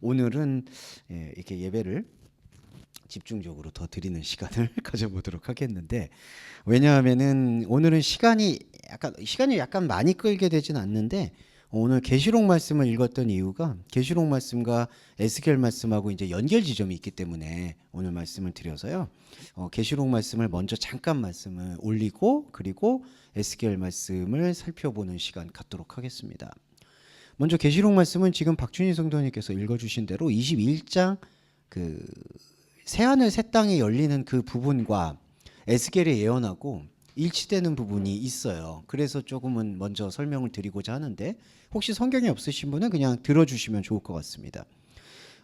오늘은 이렇게 예배를 집중적으로 더 드리는 시간을 가져보도록 하겠는데, 왜냐하면은 오늘은 시간이 약간 많이 끌게 되진 않는데, 오늘 계시록 말씀을 읽었던 이유가 계시록 말씀과 에스겔 말씀하고 이제 연결 지점이 있기 때문에 오늘 말씀을 드려서요. 계시록 말씀을 먼저 잠깐 말씀을 올리고, 그리고 에스겔 말씀을 살펴보는 시간 갖도록 하겠습니다. 먼저 계시록 말씀은 지금 박준희 성도님께서 읽어주신 대로 21장 그 새하늘 새 땅에 열리는 그 부분과 에스겔의 예언하고 일치되는 부분이 있어요. 그래서 조금은 먼저 설명을 드리고자 하는데, 혹시 성경이 없으신 분은 그냥 들어주시면 좋을 것 같습니다.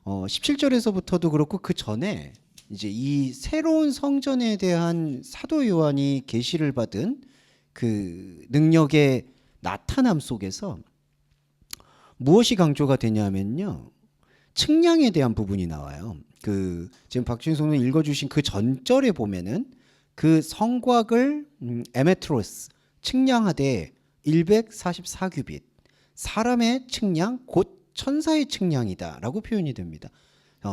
17절에서부터도 그렇고 그 전에 이제 이 새로운 성전에 대한 사도 요한이 계시를 받은 그 능력의 나타남 속에서 무엇이 강조가 되냐면요, 측량에 대한 부분이 나와요. 지금 박준희 성도님 읽어주신 그 전절에 보면은 그 성곽을 에메트로스 측량하되 144규빗, 사람의 측량 곧 천사의 측량이다라고 표현이 됩니다.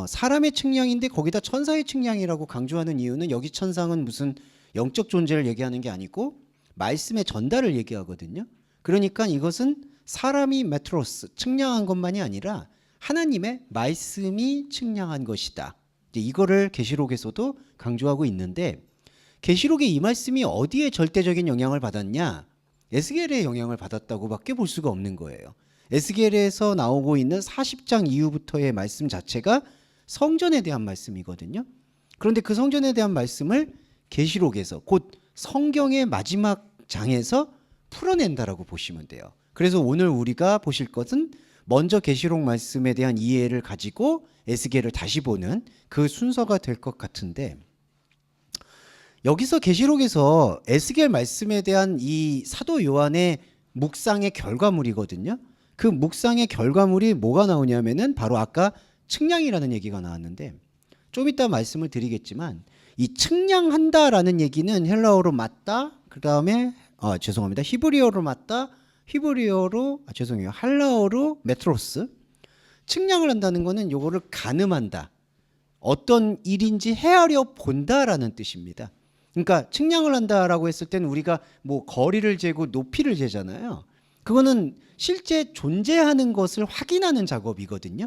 사람의 측량인데 거기다 천사의 측량이라고 강조하는 이유는, 여기 천상은 무슨 영적 존재를 얘기하는 게 아니고 말씀의 전달을 얘기하거든요. 그러니까 이것은 사람이 메트로스 측량한 것만이 아니라 하나님의 말씀이 측량한 것이다. 이거를 계시록에서도 강조하고 있는데, 계시록의 이 말씀이 어디에 절대적인 영향을 받았냐? 에스겔의 영향을 받았다고밖에 볼 수가 없는 거예요. 에스겔에서 나오고 있는 40장 이후부터의 말씀 자체가 성전에 대한 말씀이거든요. 그런데 그 성전에 대한 말씀을 계시록에서, 곧 성경의 마지막 장에서 풀어낸다라고 보시면 돼요. 그래서 오늘 우리가 보실 것은 먼저 계시록 말씀에 대한 이해를 가지고 에스겔을 다시 보는 그 순서가 될 것 같은데, 여기서 계시록에서 에스겔 말씀에 대한 이 사도 요한의 묵상의 결과물이거든요. 그 묵상의 결과물이 뭐가 나오냐면은 바로 아까 측량이라는 얘기가 나왔는데, 좀 이따 말씀을 드리겠지만 이 측량한다라는 얘기는 헬라어로 맞다, 그 다음에 히브리어로 맞다, 할라어로 메트로스. 측량을 한다는 거는 요거를 가늠한다, 어떤 일인지 헤아려 본다라는 뜻입니다. 그러니까 측량을 한다라고 했을 때는 우리가 뭐 거리를 재고 높이를 재잖아요. 그거는 실제 존재하는 것을 확인하는 작업이거든요.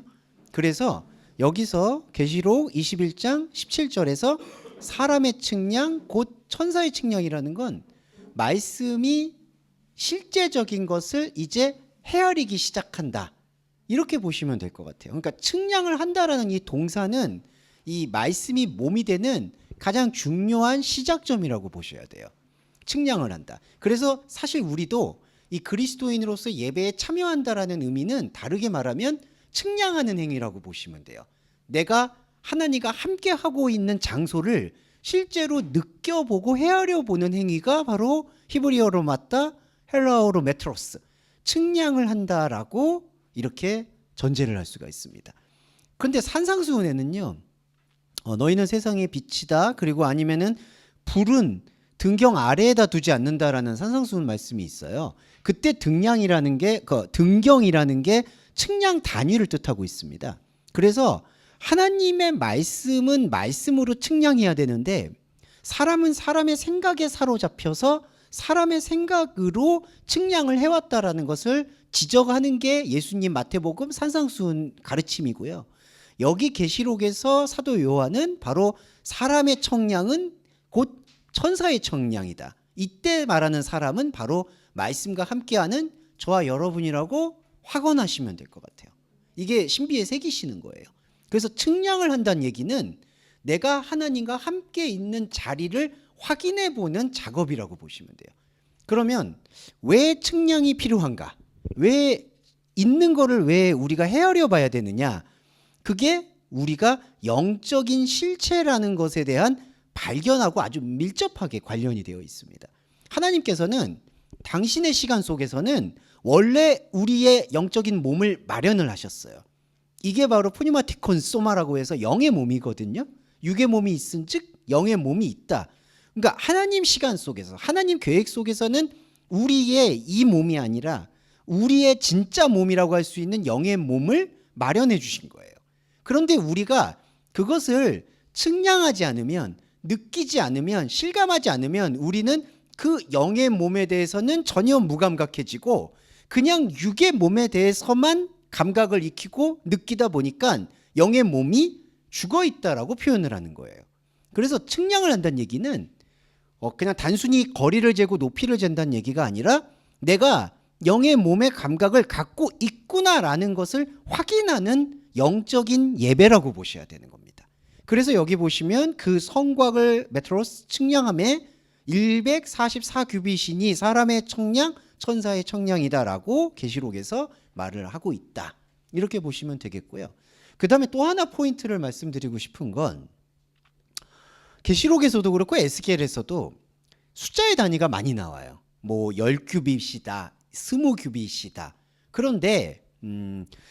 그래서 여기서 계시록 21장 17절에서 사람의 측량 곧 천사의 측량이라는 건 말씀이 실제적인 것을 이제 헤아리기 시작한다, 이렇게 보시면 될 것 같아요. 그러니까 측량을 한다라는 이 동사는 이 말씀이 몸이 되는 가장 중요한 시작점이라고 보셔야 돼요. 측량을 한다. 그래서 사실 우리도 이 그리스도인으로서 예배에 참여한다라는 의미는 다르게 말하면 측량하는 행위라고 보시면 돼요. 내가 하나님과 함께 하고 있는 장소를 실제로 느껴보고 헤아려 보는 행위가 바로 히브리어로 맞다, 헬라어로 메트로스, 측량을 한다라고 이렇게 전제를 할 수가 있습니다. 그런데 산상수훈에는요, 너희는 세상의 빛이다, 그리고 아니면은 불은 등경 아래에다 두지 않는다라는 산상수훈 말씀이 있어요. 그때 등경이라는 게 측량 단위를 뜻하고 있습니다. 그래서 하나님의 말씀은 말씀으로 측량해야 되는데, 사람은 사람의 생각에 사로잡혀서 사람의 생각으로 측량을 해왔다라는 것을 지적하는 게 예수님 마태복음 산상수훈 가르침이고요. 여기 계시록에서 사도 요한은 바로 사람의 청량은 곧 천사의 청량이다, 이때 말하는 사람은 바로 말씀과 함께하는 저와 여러분이라고 확언하시면 될 것 같아요. 이게 신비에 새기시는 거예요. 그래서 측량을 한다는 얘기는 내가 하나님과 함께 있는 자리를 확인해 보는 작업이라고 보시면 돼요. 그러면 왜 측량이 필요한가? 왜 있는 거를 왜 우리가 헤아려 봐야 되느냐? 그게 우리가 영적인 실체라는 것에 대한 발견하고 아주 밀접하게 관련이 되어 있습니다. 하나님께서는 당신의 시간 속에서는 원래 우리의 영적인 몸을 마련을 하셨어요. 이게 바로 푸니마티콘 소마라고 해서 영의 몸이거든요. 육의 몸이 있은즉 영의 몸이 있다. 그러니까 하나님 시간 속에서, 하나님 계획 속에서는 우리의 이 몸이 아니라 우리의 진짜 몸이라고 할 수 있는 영의 몸을 마련해 주신 거예요. 그런데 우리가 그것을 측량하지 않으면, 느끼지 않으면, 실감하지 않으면 우리는 그 영의 몸에 대해서는 전혀 무감각해지고 그냥 육의 몸에 대해서만 감각을 익히고 느끼다 보니까 영의 몸이 죽어 있다라고 표현을 하는 거예요. 그래서 측량을 한다는 얘기는 그냥 단순히 거리를 재고 높이를 잰다는 얘기가 아니라 내가 영의 몸의 감각을 갖고 있구나라는 것을 확인하는 영적인 예배라고 보셔야 되는 겁니다. 그래서 여기 보시면 그 성곽을 메트로스 측량함에 144규빗이니 사람의 청량, 천사의 청량이다라고 계시록에서 말을 하고 있다. 이렇게 보시면 되겠고요. 그 다음에 또 하나 포인트를 말씀드리고 싶은 건 계시록에서도 그렇고 에스겔에서도 숫자의 단위가 많이 나와요. 뭐 10규빗이다, 20규빗이다. 그런데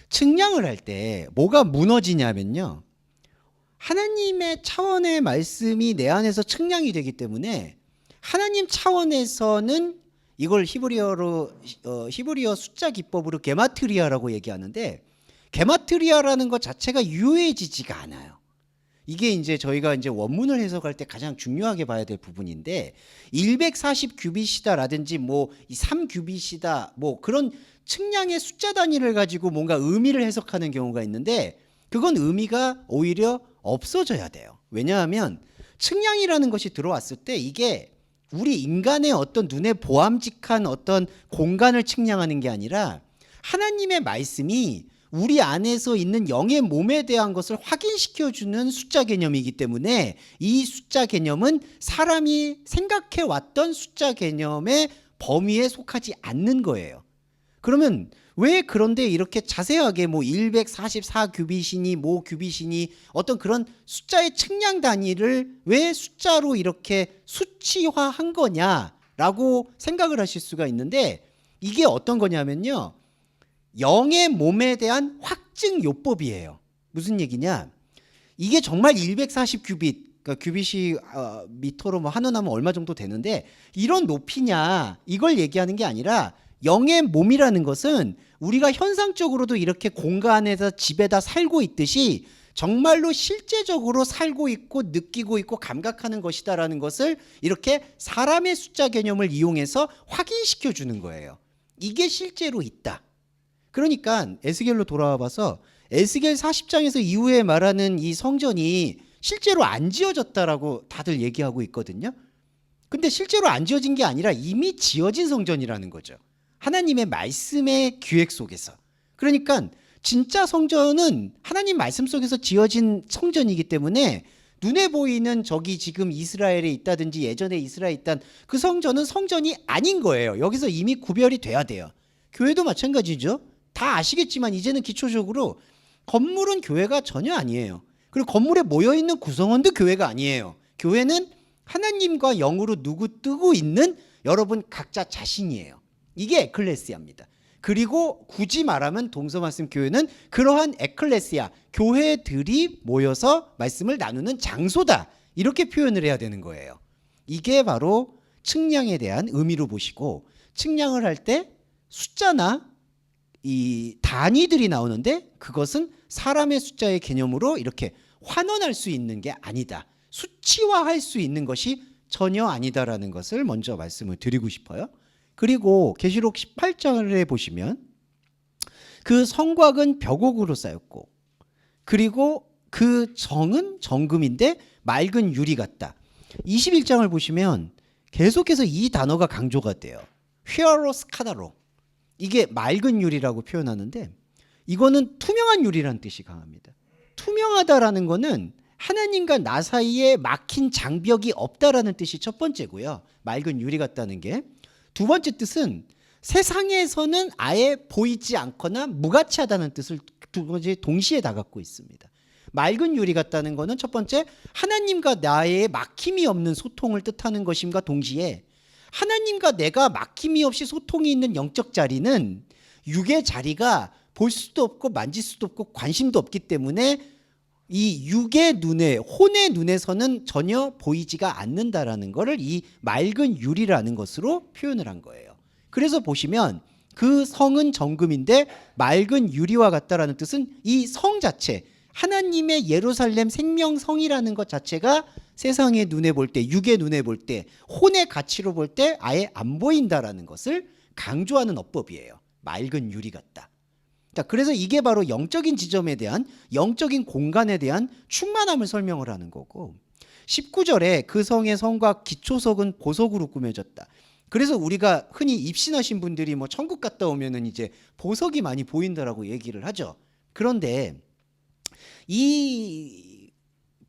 측량을 할 때 뭐가 무너지냐면요, 하나님의 차원의 말씀이 내 안에서 측량이 되기 때문에 하나님 차원에서는 이걸 히브리어 숫자 기법으로 게마트리아라고 얘기하는데, 게마트리아라는 것 자체가 유효해지지가 않아요. 이게 이제 저희가 이제 원문을 해석할 때 가장 중요하게 봐야 될 부분인데, 140규빗이다라든지 뭐 3규빗이다 뭐 그런 측량의 숫자 단위를 가지고 뭔가 의미를 해석하는 경우가 있는데, 그건 의미가 오히려 없어져야 돼요. 왜냐하면 측량이라는 것이 들어왔을 때 이게 우리 인간의 어떤 눈에 보암직한 어떤 공간을 측량하는 게 아니라 하나님의 말씀이 우리 안에서 있는 영의 몸에 대한 것을 확인시켜주는 숫자 개념이기 때문에 이 숫자 개념은 사람이 생각해 왔던 숫자 개념의 범위에 속하지 않는 거예요. 그러면 왜 그런데 이렇게 자세하게 뭐 144규빗이니 뭐 규빗이니 어떤 그런 숫자의 측량 단위를 왜 숫자로 이렇게 수치화한 거냐라고 생각을 하실 수가 있는데, 이게 어떤 거냐면요, 영의 몸에 대한 확증 요법이에요. 무슨 얘기냐, 이게 정말 140규빗, 그러니까 규빗이 미터로 뭐 한원하면 얼마 정도 되는데 이런 높이냐, 이걸 얘기하는 게 아니라 영의 몸이라는 것은 우리가 현상적으로도 이렇게 공간에서 집에다 살고 있듯이 정말로 실제적으로 살고 있고 느끼고 있고 감각하는 것이다라는 것을 이렇게 사람의 숫자 개념을 이용해서 확인시켜 주는 거예요. 이게 실제로 있다. 그러니까 에스겔로 돌아와 봐서 에스겔 40장에서 이후에 말하는 이 성전이 실제로 안 지어졌다라고 다들 얘기하고 있거든요. 근데 실제로 안 지어진 게 아니라 이미 지어진 성전이라는 거죠. 하나님의 말씀의 기획 속에서. 그러니까 진짜 성전은 하나님 말씀 속에서 지어진 성전이기 때문에 눈에 보이는 저기 지금 이스라엘에 있다든지 예전에 이스라엘에 있던 그 성전은 성전이 아닌 거예요. 여기서 이미 구별이 돼야 돼요. 교회도 마찬가지죠. 다 아시겠지만 이제는 기초적으로 건물은 교회가 전혀 아니에요. 그리고 건물에 모여있는 구성원도 교회가 아니에요. 교회는 하나님과 영으로 누구 뜨고 있는 여러분 각자 자신이에요. 이게 에클레시아입니다. 그리고 굳이 말하면 동서말씀 교회는 그러한 에클레시아, 교회들이 모여서 말씀을 나누는 장소다, 이렇게 표현을 해야 되는 거예요. 이게 바로 측량에 대한 의미로 보시고, 측량을 할 때 숫자나 이 단위들이 나오는데 그것은 사람의 숫자의 개념으로 이렇게 환원할 수 있는 게 아니다, 수치화할 수 있는 것이 전혀 아니다라는 것을 먼저 말씀을 드리고 싶어요. 그리고 계시록 18장을 보시면 그 성곽은 벽옥으로 쌓였고, 그리고 그 정은 정금인데 맑은 유리 같다. 21장을 보시면 계속해서 이 단어가 강조가 돼요. 휘어로스카다로. 이게 맑은 유리라고 표현하는데 이거는 투명한 유리라는 뜻이 강합니다. 투명하다라는 거는 하나님과 나 사이에 막힌 장벽이 없다라는 뜻이 첫 번째고요. 맑은 유리 같다는 게. 두 번째 뜻은 세상에서는 아예 보이지 않거나 무가치하다는 뜻을 두 번째 동시에 다 갖고 있습니다. 맑은 유리 같다는 거는 첫 번째 하나님과 나의 막힘이 없는 소통을 뜻하는 것임과 동시에 하나님과 내가 막힘이 없이 소통이 있는 영적 자리는 육의 자리가 볼 수도 없고 만질 수도 없고 관심도 없기 때문에 이 육의 눈에, 혼의 눈에서는 전혀 보이지가 않는다라는 것을 이 맑은 유리라는 것으로 표현을 한 거예요. 그래서 보시면 그 성은 정금인데 맑은 유리와 같다라는 뜻은 이 성 자체, 하나님의 예루살렘 생명성이라는 것 자체가 세상의 눈에 볼 때, 육의 눈에 볼 때, 혼의 가치로 볼 때 아예 안 보인다라는 것을 강조하는 어법이에요. 맑은 유리 같다. 자, 그래서 이게 바로 영적인 지점에 대한, 영적인 공간에 대한 충만함을 설명을 하는 거고, 19절에 그 성의 성과 기초석은 보석으로 꾸며졌다. 그래서 우리가 흔히 입신하신 분들이 뭐 천국 갔다 오면은 이제 보석이 많이 보인다라고 얘기를 하죠. 그런데 이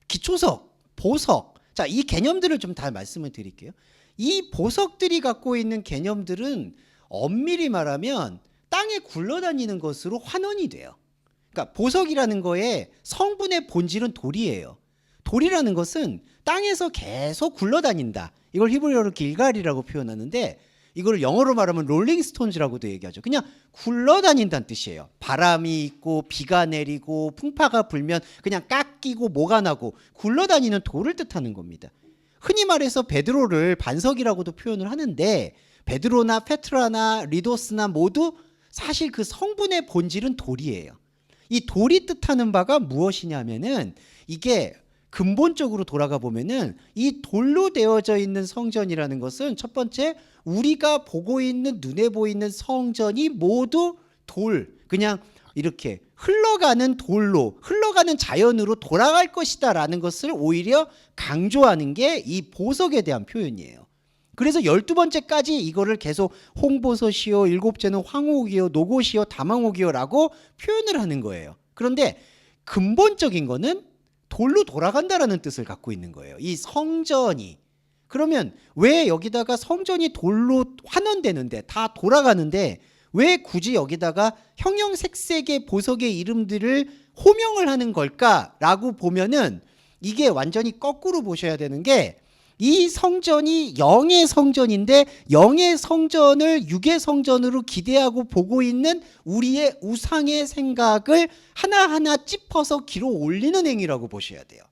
기초석, 보석, 자, 이 개념들을 좀 다 말씀을 드릴게요. 이 보석들이 갖고 있는 개념들은 엄밀히 말하면 땅에 굴러다니는 것으로 환원이 돼요. 그러니까 보석이라는 거에 성분의 본질은 돌이에요. 돌이라는 것은 땅에서 계속 굴러다닌다. 이걸 히브리어로 길갈이라고 표현하는데, 이걸 영어로 말하면 롤링스톤즈라고도 얘기하죠. 그냥 굴러다닌다는 뜻이에요. 바람이 있고 비가 내리고 풍파가 불면 그냥 깎이고 뭐가 나고 굴러다니는 돌을 뜻하는 겁니다. 흔히 말해서 베드로를 반석이라고도 표현을 하는데, 베드로나 페트라나 리도스나 모두 사실 그 성분의 본질은 돌이에요. 이 돌이 뜻하는 바가 무엇이냐면은, 이게 근본적으로 돌아가 보면은 이 돌로 되어져 있는 성전이라는 것은, 첫 번째, 우리가 보고 있는, 눈에 보이는 성전이 모두 돌, 그냥 이렇게 흘러가는 돌로, 흘러가는 자연으로 돌아갈 것이다 라는 것을 오히려 강조하는 게 이 보석에 대한 표현이에요. 그래서 12번째까지 이거를 계속 홍보섯이요, 7째는 황옥이요, 노곳이요, 다망옥이요 라고 표현을 하는 거예요. 그런데 근본적인 거는 돌로 돌아간다라는 뜻을 갖고 있는 거예요. 이 성전이. 그러면 왜 여기다가 성전이 돌로 환원되는데, 다 돌아가는데 왜 굳이 여기다가 형형색색의 보석의 이름들을 호명을 하는 걸까라고 보면은, 이게 완전히 거꾸로 보셔야 되는 게, 이 성전이 영의 성전인데 영의 성전을 육의 성전으로 기대하고 보고 있는 우리의 우상의 생각을 하나하나 짚어서 길어 올리는 행위라고 보셔야 돼요.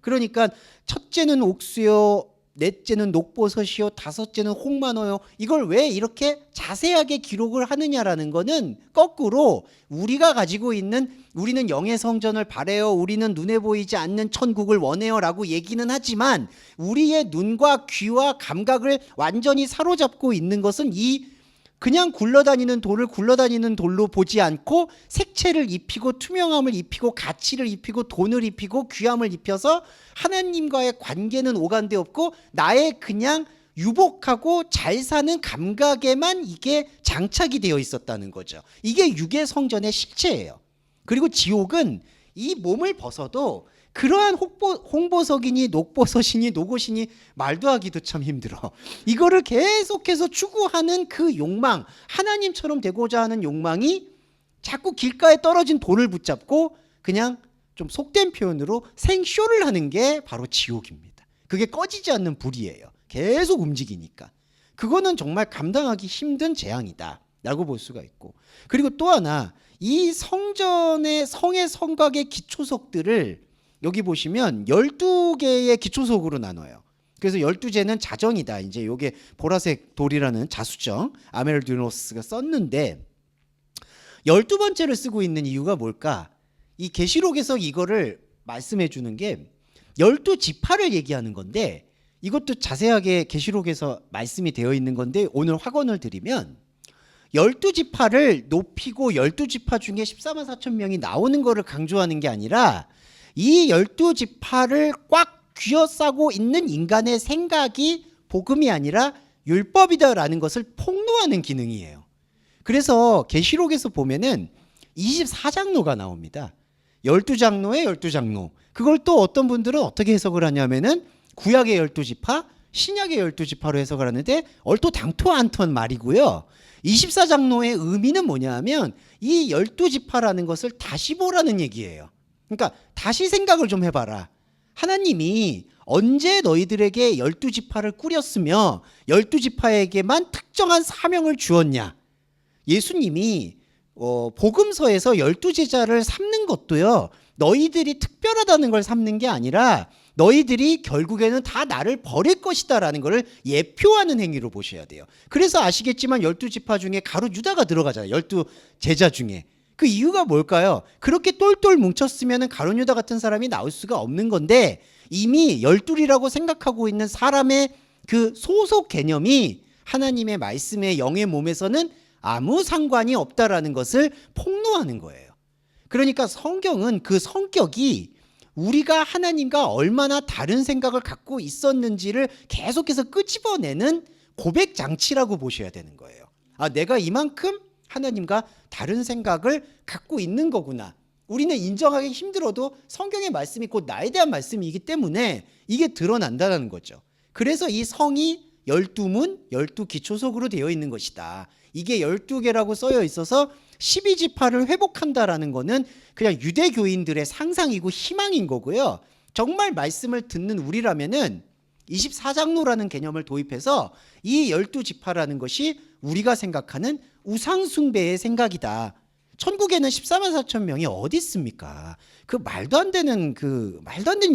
그러니까 첫째는 옥수요, 넷째는 녹버섯이요, 다섯째는 홍만어요. 이걸 왜 이렇게 자세하게 기록을 하느냐라는 거는 거꾸로 우리가 가지고 있는, 우리는 영의 성전을 바래요, 우리는 눈에 보이지 않는 천국을 원해요 라고 얘기는 하지만, 우리의 눈과 귀와 감각을 완전히 사로잡고 있는 것은 이 그냥 굴러다니는 돌을 굴러다니는 돌로 보지 않고 색채를 입히고 투명함을 입히고 가치를 입히고 돈을 입히고 귀함을 입혀서 하나님과의 관계는 오간데 없고 나의 그냥 유복하고 잘 사는 감각에만 이게 장착이 되어 있었다는 거죠. 이게 육의 성전의 실체예요. 그리고 지옥은 이 몸을 벗어도 그러한 홍보석이니 녹보섯이니 노곳이니 말도 하기도 참 힘들어. 이거를 계속해서 추구하는 그 욕망, 하나님처럼 되고자 하는 욕망이 자꾸 길가에 떨어진 돌을 붙잡고 그냥 좀 속된 표현으로 생쇼를 하는 게 바로 지옥입니다. 그게 꺼지지 않는 불이에요. 계속 움직이니까. 그거는 정말 감당하기 힘든 재앙이다 라고 볼 수가 있고, 그리고 또 하나, 이 성전의 성의 성곽의 기초석들을 여기 보시면 12개의 기초석으로 나눠요. 그래서 12제는 자정이다. 이제 요게 보라색 돌이라는 자수정 아멜디노스가 썼는데, 12번째를 쓰고 있는 이유가 뭘까? 이 계시록에서 이거를 말씀해 주는 게 12지파를 얘기하는 건데, 이것도 자세하게 계시록에서 말씀이 되어 있는 건데, 오늘 확언을 드리면 12지파를 높이고 12지파 중에 14만 4천 명이 나오는 거를 강조하는 게 아니라, 이 12지파를 꽉 쥐어싸고 있는 인간의 생각이 복음이 아니라 율법이다라는 것을 폭로하는 기능이에요. 그래서 계시록에서 보면은 24장로가 나옵니다. 12장로의 12장로. 그걸 또 어떤 분들은 어떻게 해석을 하냐면은 구약의 12지파, 신약의 12지파로 해석을 하는데 얼토당토않던 말이고요. 24장로의 의미는 뭐냐 하면 이 12지파라는 것을 다시 보라는 얘기예요. 그러니까 다시 생각을 좀 해봐라. 하나님이 언제 너희들에게 12지파를 꾸렸으며 12지파에게만 특정한 사명을 주었냐. 예수님이 복음서에서 12제자를 삼는 것도요, 너희들이 특별하다는 걸 삼는 게 아니라 너희들이 결국에는 다 나를 버릴 것이다 라는 걸 예표하는 행위로 보셔야 돼요. 그래서 아시겠지만 12지파 중에 가룟 유다가 들어가잖아요. 12제자 중에. 그 이유가 뭘까요? 그렇게 똘똘 뭉쳤으면 가룟 유다 같은 사람이 나올 수가 없는 건데 이미 열둘이라고 생각하고 있는 사람의 그 소속 개념이 하나님의 말씀의 영의 몸에서는 아무 상관이 없다라는 것을 폭로하는 거예요. 그러니까 성경은 그 성격이 우리가 하나님과 얼마나 다른 생각을 갖고 있었는지를 계속해서 끄집어내는 고백 장치라고 보셔야 되는 거예요. 아, 내가 이만큼 하나님과 다른 생각을 갖고 있는 거구나. 우리는 인정하기 힘들어도 성경의 말씀이 곧 나에 대한 말씀이기 때문에 이게 드러난다는 거죠. 그래서 이 성이 12문, 12기초석으로 되어 있는 것이다. 이게 12개라고 쓰여 있어서 12지파를 회복한다라는 거는 그냥 유대교인들의 상상이고 희망인 거고요. 정말 말씀을 듣는 우리라면은 24장로라는 개념을 도입해서 이 12지파라는 것이 우리가 생각하는 우상숭배의 생각이다. 천국에는 14만 4천 명이 어디 있습니까? 그 말도 안 되는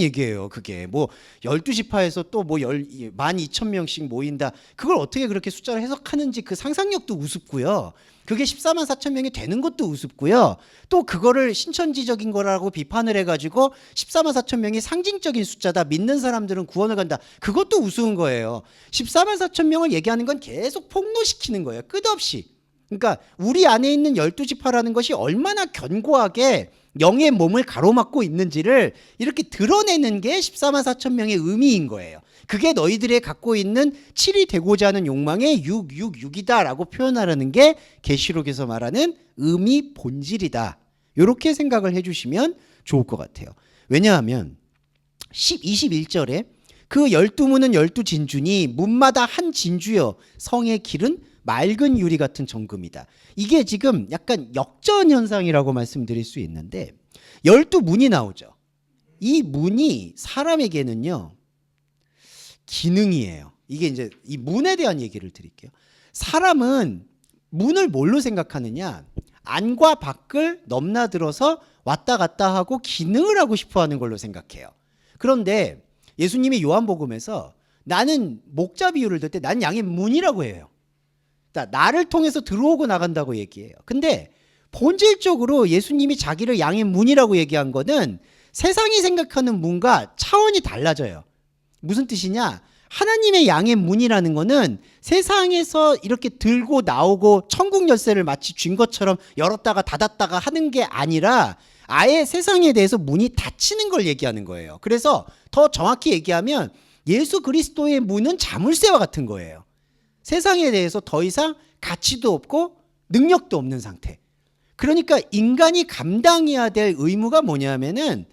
얘기예요. 그게 뭐 12지파에서 또 뭐 12,000명씩 모인다. 그걸 어떻게 그렇게 숫자를 해석하는지 그 상상력도 우습고요. 그게 14만 4천 명이 되는 것도 우습고요. 또 그거를 신천지적인 거라고 비판을 해가지고 14만 4천 명이 상징적인 숫자다. 믿는 사람들은 구원을 간다. 그것도 우스운 거예요. 14만 4천 명을 얘기하는 건 계속 폭로시키는 거예요. 끝없이. 그러니까 우리 안에 있는 12지파라는 것이 얼마나 견고하게 영의 몸을 가로막고 있는지를 이렇게 드러내는 게 14만 4천 명의 의미인 거예요. 그게 너희들의 갖고 있는 7이 되고자 하는 욕망의 6이다라고 표현하려는 게 계시록에서 말하는 의미 본질이다. 이렇게 생각을 해주시면 좋을 것 같아요. 왜냐하면 21절에 그 12문은 12진주니 문마다 한 진주여 성의 길은 맑은 유리 같은 정금이다. 이게 지금 약간 역전 현상이라고 말씀드릴 수 있는데 12문이 나오죠. 이 문이 사람에게는요 기능이에요. 이게 이제 이 문에 대한 얘기를 드릴게요. 사람은 문을 뭘로 생각하느냐? 안과 밖을 넘나들어서 왔다 갔다 하고 기능을 하고 싶어 하는 걸로 생각해요. 그런데 예수님이 요한복음에서 나는 목자 비유를 들 때 난 양의 문이라고 해요. 나를 통해서 들어오고 나간다고 얘기해요. 근데 본질적으로 예수님이 자기를 양의 문이라고 얘기한 거는 세상이 생각하는 문과 차원이 달라져요. 무슨 뜻이냐? 하나님의 양의 문이라는 거는 세상에서 이렇게 들고 나오고 천국 열쇠를 마치 쥔 것처럼 열었다가 닫았다가 하는 게 아니라 아예 세상에 대해서 문이 닫히는 걸 얘기하는 거예요. 그래서 더 정확히 얘기하면 예수 그리스도의 문은 자물쇠와 같은 거예요. 세상에 대해서 더 이상 가치도 없고 능력도 없는 상태. 그러니까 인간이 감당해야 될 의무가 뭐냐면은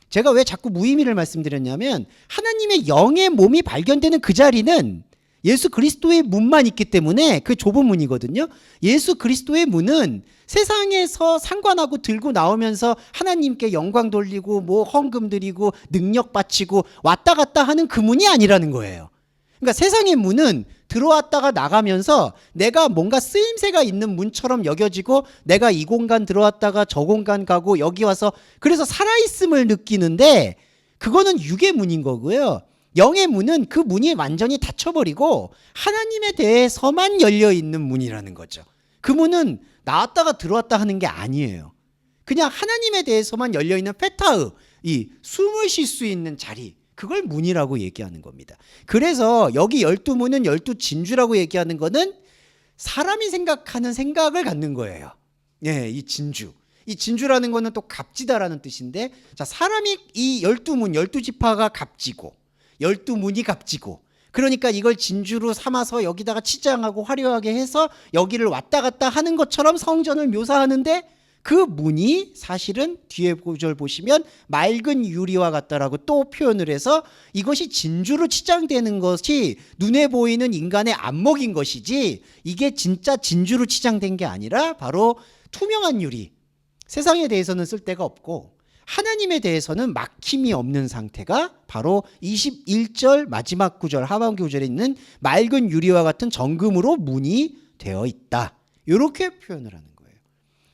제가 왜 자꾸 무의미를 말씀드렸냐면 하나님의 영의 몸이 발견되는 그 자리는 예수 그리스도의 문만 있기 때문에 그 좁은 문이거든요. 예수 그리스도의 문은 세상에서 상관하고 들고 나오면서 하나님께 영광 돌리고 뭐 헌금 드리고 능력 바치고 왔다 갔다 하는 그 문이 아니라는 거예요. 그러니까 세상의 문은 들어왔다가 나가면서 내가 뭔가 쓰임새가 있는 문처럼 여겨지고 내가 이 공간 들어왔다가 저 공간 가고 여기 와서 그래서 살아있음을 느끼는데 그거는 육의 문인 거고요. 영의 문은 그 문이 완전히 닫혀버리고 하나님에 대해서만 열려있는 문이라는 거죠. 그 문은 나왔다가 들어왔다 하는 게 아니에요. 그냥 하나님에 대해서만 열려있는 페타흐, 이 숨을 쉴 수 있는 자리, 그걸 문이라고 얘기하는 겁니다. 그래서 여기 12문은 12진주라고 얘기하는 거는 사람이 생각하는 생각을 갖는 거예요. 예, 이 진주. 이 진주라는 거는 또 값지다라는 뜻인데, 자, 사람이 이 12문, 12지파가 값지고 12문이 값지고 그러니까 이걸 진주로 삼아서 여기다가 치장하고 화려하게 해서 여기를 왔다 갔다 하는 것처럼 성전을 묘사하는데 그 문이 사실은 뒤에 구절 보시면 맑은 유리와 같다라고 또 표현을 해서 이것이 진주로 치장되는 것이 눈에 보이는 인간의 안목인 것이지 이게 진짜 진주로 치장된 게 아니라 바로 투명한 유리. 세상에 대해서는 쓸데가 없고 하나님에 대해서는 막힘이 없는 상태가 바로 21절 마지막 구절 하반기 구절에 있는 맑은 유리와 같은 정금으로 문이 되어 있다. 이렇게 표현을 하는 거예요.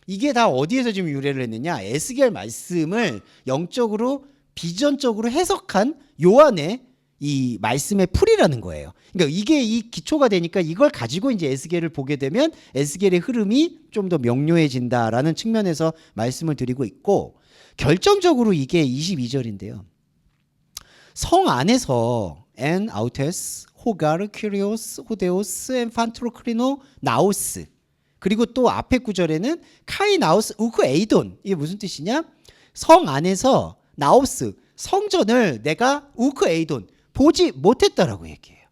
이게 다 어디에서 지금 유래를 했느냐? 에스겔 말씀을 영적으로 비전적으로 해석한 요한의 이 말씀의 풀이라는 거예요. 그러니까 이게 이 기초가 되니까 이걸 가지고 이제 에스겔을 보게 되면 에스겔의 흐름이 좀 더 명료해진다라는 측면에서 말씀을 드리고 있고, 결정적으로 이게 22절인데요. 성 안에서 엔 아우테스, 호가르, 큐리오스, 호데오스, 엔 판트로크리노, 나우스, 그리고 또 앞에 구절에는 카이나우스, 우크 에이돈. 이게 무슨 뜻이냐? 성 안에서 나우스, 성전을 내가 우크 에이돈, 보지 못했다라고 얘기해요.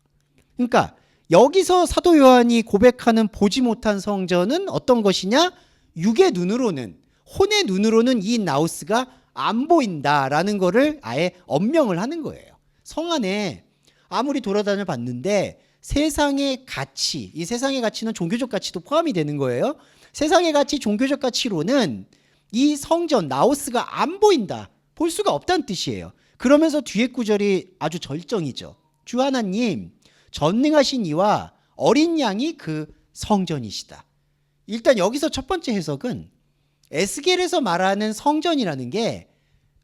그러니까 여기서 사도 요한이 고백하는 보지 못한 성전은 어떤 것이냐? 육의 눈으로는, 혼의 눈으로는 이 나우스가 안 보인다라는 거를 아예 엄명을 하는 거예요. 성 안에 아무리 돌아다녀 봤는데 세상의 가치, 이 세상의 가치는 종교적 가치도 포함이 되는 거예요. 세상의 가치, 종교적 가치로는 이 성전 나우스가 안 보인다, 볼 수가 없다는 뜻이에요. 그러면서 뒤에 구절이 아주 절정이죠. 주 하나님, 전능하신 이와 어린 양이 그 성전이시다. 일단 여기서 첫 번째 해석은 에스겔에서 말하는 성전이라는 게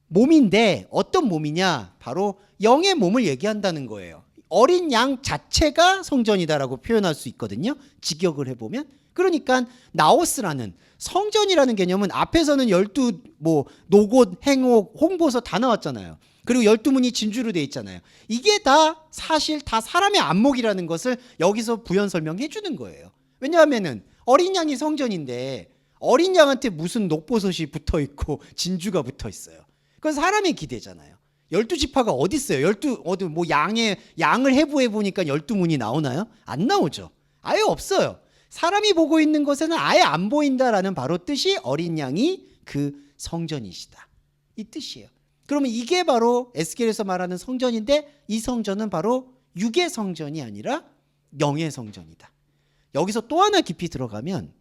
몸인데 어떤 몸이냐? 바로 영의 몸을 얘기한다는 거예요. 어린 양 자체가 성전이다라고 표현할 수 있거든요. 직역을 해보면. 그러니까 나오스라는 성전이라는 개념은 앞에서는 12 노곳, 행옥, 홍보서 다 나왔잖아요. 그리고 12문이 진주로 되어 있잖아요. 이게 다 사실 다 사람의 안목이라는 것을 여기서 부연 설명해 주는 거예요. 왜냐하면은 어린 양이 성전인데 어린 양한테 무슨 녹보섯이 붙어 있고 진주가 붙어 있어요. 그건 사람의 기대잖아요. 12지파가 어디 있어요? 양을 해부해 보니까 12문이 나오나요? 안 나오죠. 아예 없어요. 사람이 보고 있는 것에는 아예 안 보인다라는 바로 뜻이 어린 양이 그 성전이시다, 이 뜻이에요. 그러면 이게 바로 에스겔에서 말하는 성전인데, 이 성전은 바로 육의 성전이 아니라 영의 성전이다. 여기서 또 하나 깊이 들어가면,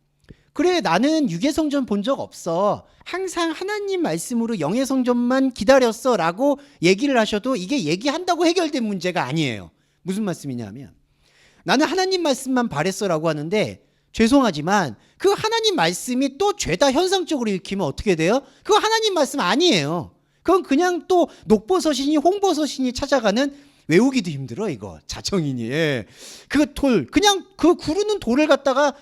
그래 나는 육의 성전 본 적 없어, 항상 하나님 말씀으로 영의 성전만 기다렸어 라고 얘기를 하셔도 이게 얘기한다고 해결된 문제가 아니에요. 무슨 말씀이냐면, 나는 하나님 말씀만 바랬어 라고 하는데 죄송하지만 그 하나님 말씀이 또 죄다 현상적으로 읽히면 어떻게 돼요? 그거 하나님 말씀 아니에요. 그건 그냥 또 녹버섯이니 홍버섯이니 찾아가는, 외우기도 힘들어 이거, 자정이니. 그냥 그 구르는 돌을 갖다가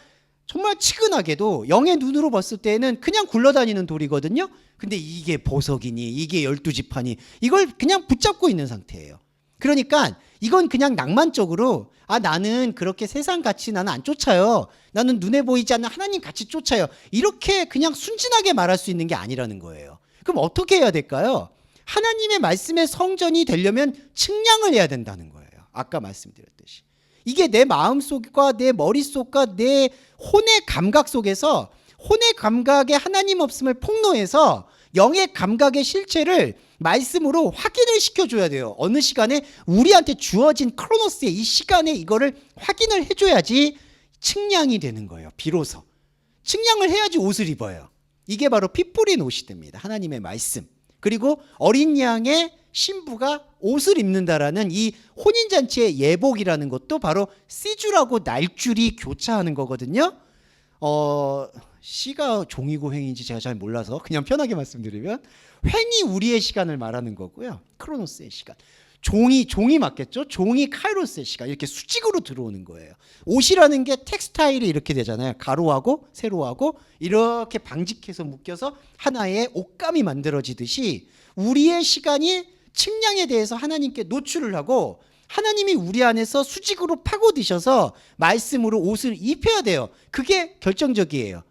정말 치근하게도 영의 눈으로 봤을 때는 그냥 굴러다니는 돌이거든요. 근데 이게 보석이니 이게 12지파니 이걸 그냥 붙잡고 있는 상태예요. 그러니까 이건 그냥 낭만적으로 나는 그렇게 세상 가치 나는 안 쫓아요, 나는 눈에 보이지 않는 하나님 가치 쫓아요, 이렇게 그냥 순진하게 말할 수 있는 게 아니라는 거예요. 그럼 어떻게 해야 될까요? 하나님의 말씀의 성전이 되려면 측량을 해야 된다는 거예요. 아까 말씀드렸듯이 이게 내 마음속과 내 머릿속과 내 혼의 감각 속에서, 혼의 감각에 하나님 없음을 폭로해서 영의 감각의 실체를 말씀으로 확인을 시켜줘야 돼요. 어느 시간에 우리한테 주어진 크로노스의 이 시간에 이거를 확인을 해줘야지 측량이 되는 거예요. 비로소 측량을 해야지 옷을 입어요. 이게 바로 피 뿌린 옷이 됩니다. 하나님의 말씀. 그리고 어린 양의 신부가 옷을 입는다라는 이 혼인잔치의 예복이라는 것도 바로 시주라고 날줄이 교차하는 거거든요. 시가 종이고 횡인지 제가 잘 몰라서 그냥 편하게 말씀드리면, 횡이 우리의 시간을 말하는 거고요, 크로노스의 시간. 종이 맞겠죠? 종이 카이로스의 시간, 이렇게 수직으로 들어오는 거예요. 옷이라는 게 텍스타일이 이렇게 되잖아요. 가로하고 세로하고 이렇게 방직해서 묶여서 하나의 옷감이 만들어지듯이 우리의 시간이 측량에 대해서 하나님께 노출을 하고, 하나님이 우리 안에서 수직으로 파고드셔서 말씀으로 옷을 입혀야 돼요. 그게 결정적이에요.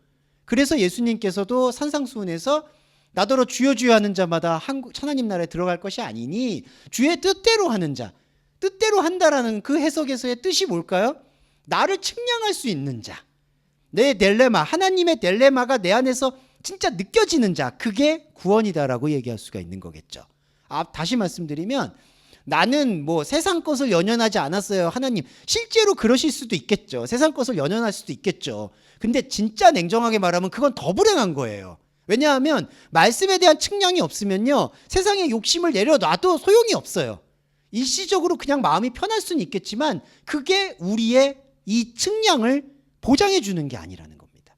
그래서 예수님께서도 산상수훈에서 나더러 주여 주여 하는 자마다 하나님 나라에 들어갈 것이 아니니 주의 뜻대로 하는 자, 뜻대로 한다라는 그 해석에서의 뜻이 뭘까요? 나를 측량할 수 있는 자, 내 딜레마, 하나님의 딜레마가 내 안에서 진짜 느껴지는 자, 그게 구원이다라고 얘기할 수가 있는 거겠죠. 다시 말씀드리면, 나는 세상 것을 연연하지 않았어요, 하나님. 실제로 그러실 수도 있겠죠. 세상 것을 연연할 수도 있겠죠. 근데 진짜 냉정하게 말하면 그건 더 불행한 거예요. 왜냐하면 말씀에 대한 측량이 없으면요, 세상에 욕심을 내려놔도 소용이 없어요. 일시적으로 그냥 마음이 편할 수는 있겠지만 그게 우리의 이 측량을 보장해 주는 게 아니라는 겁니다.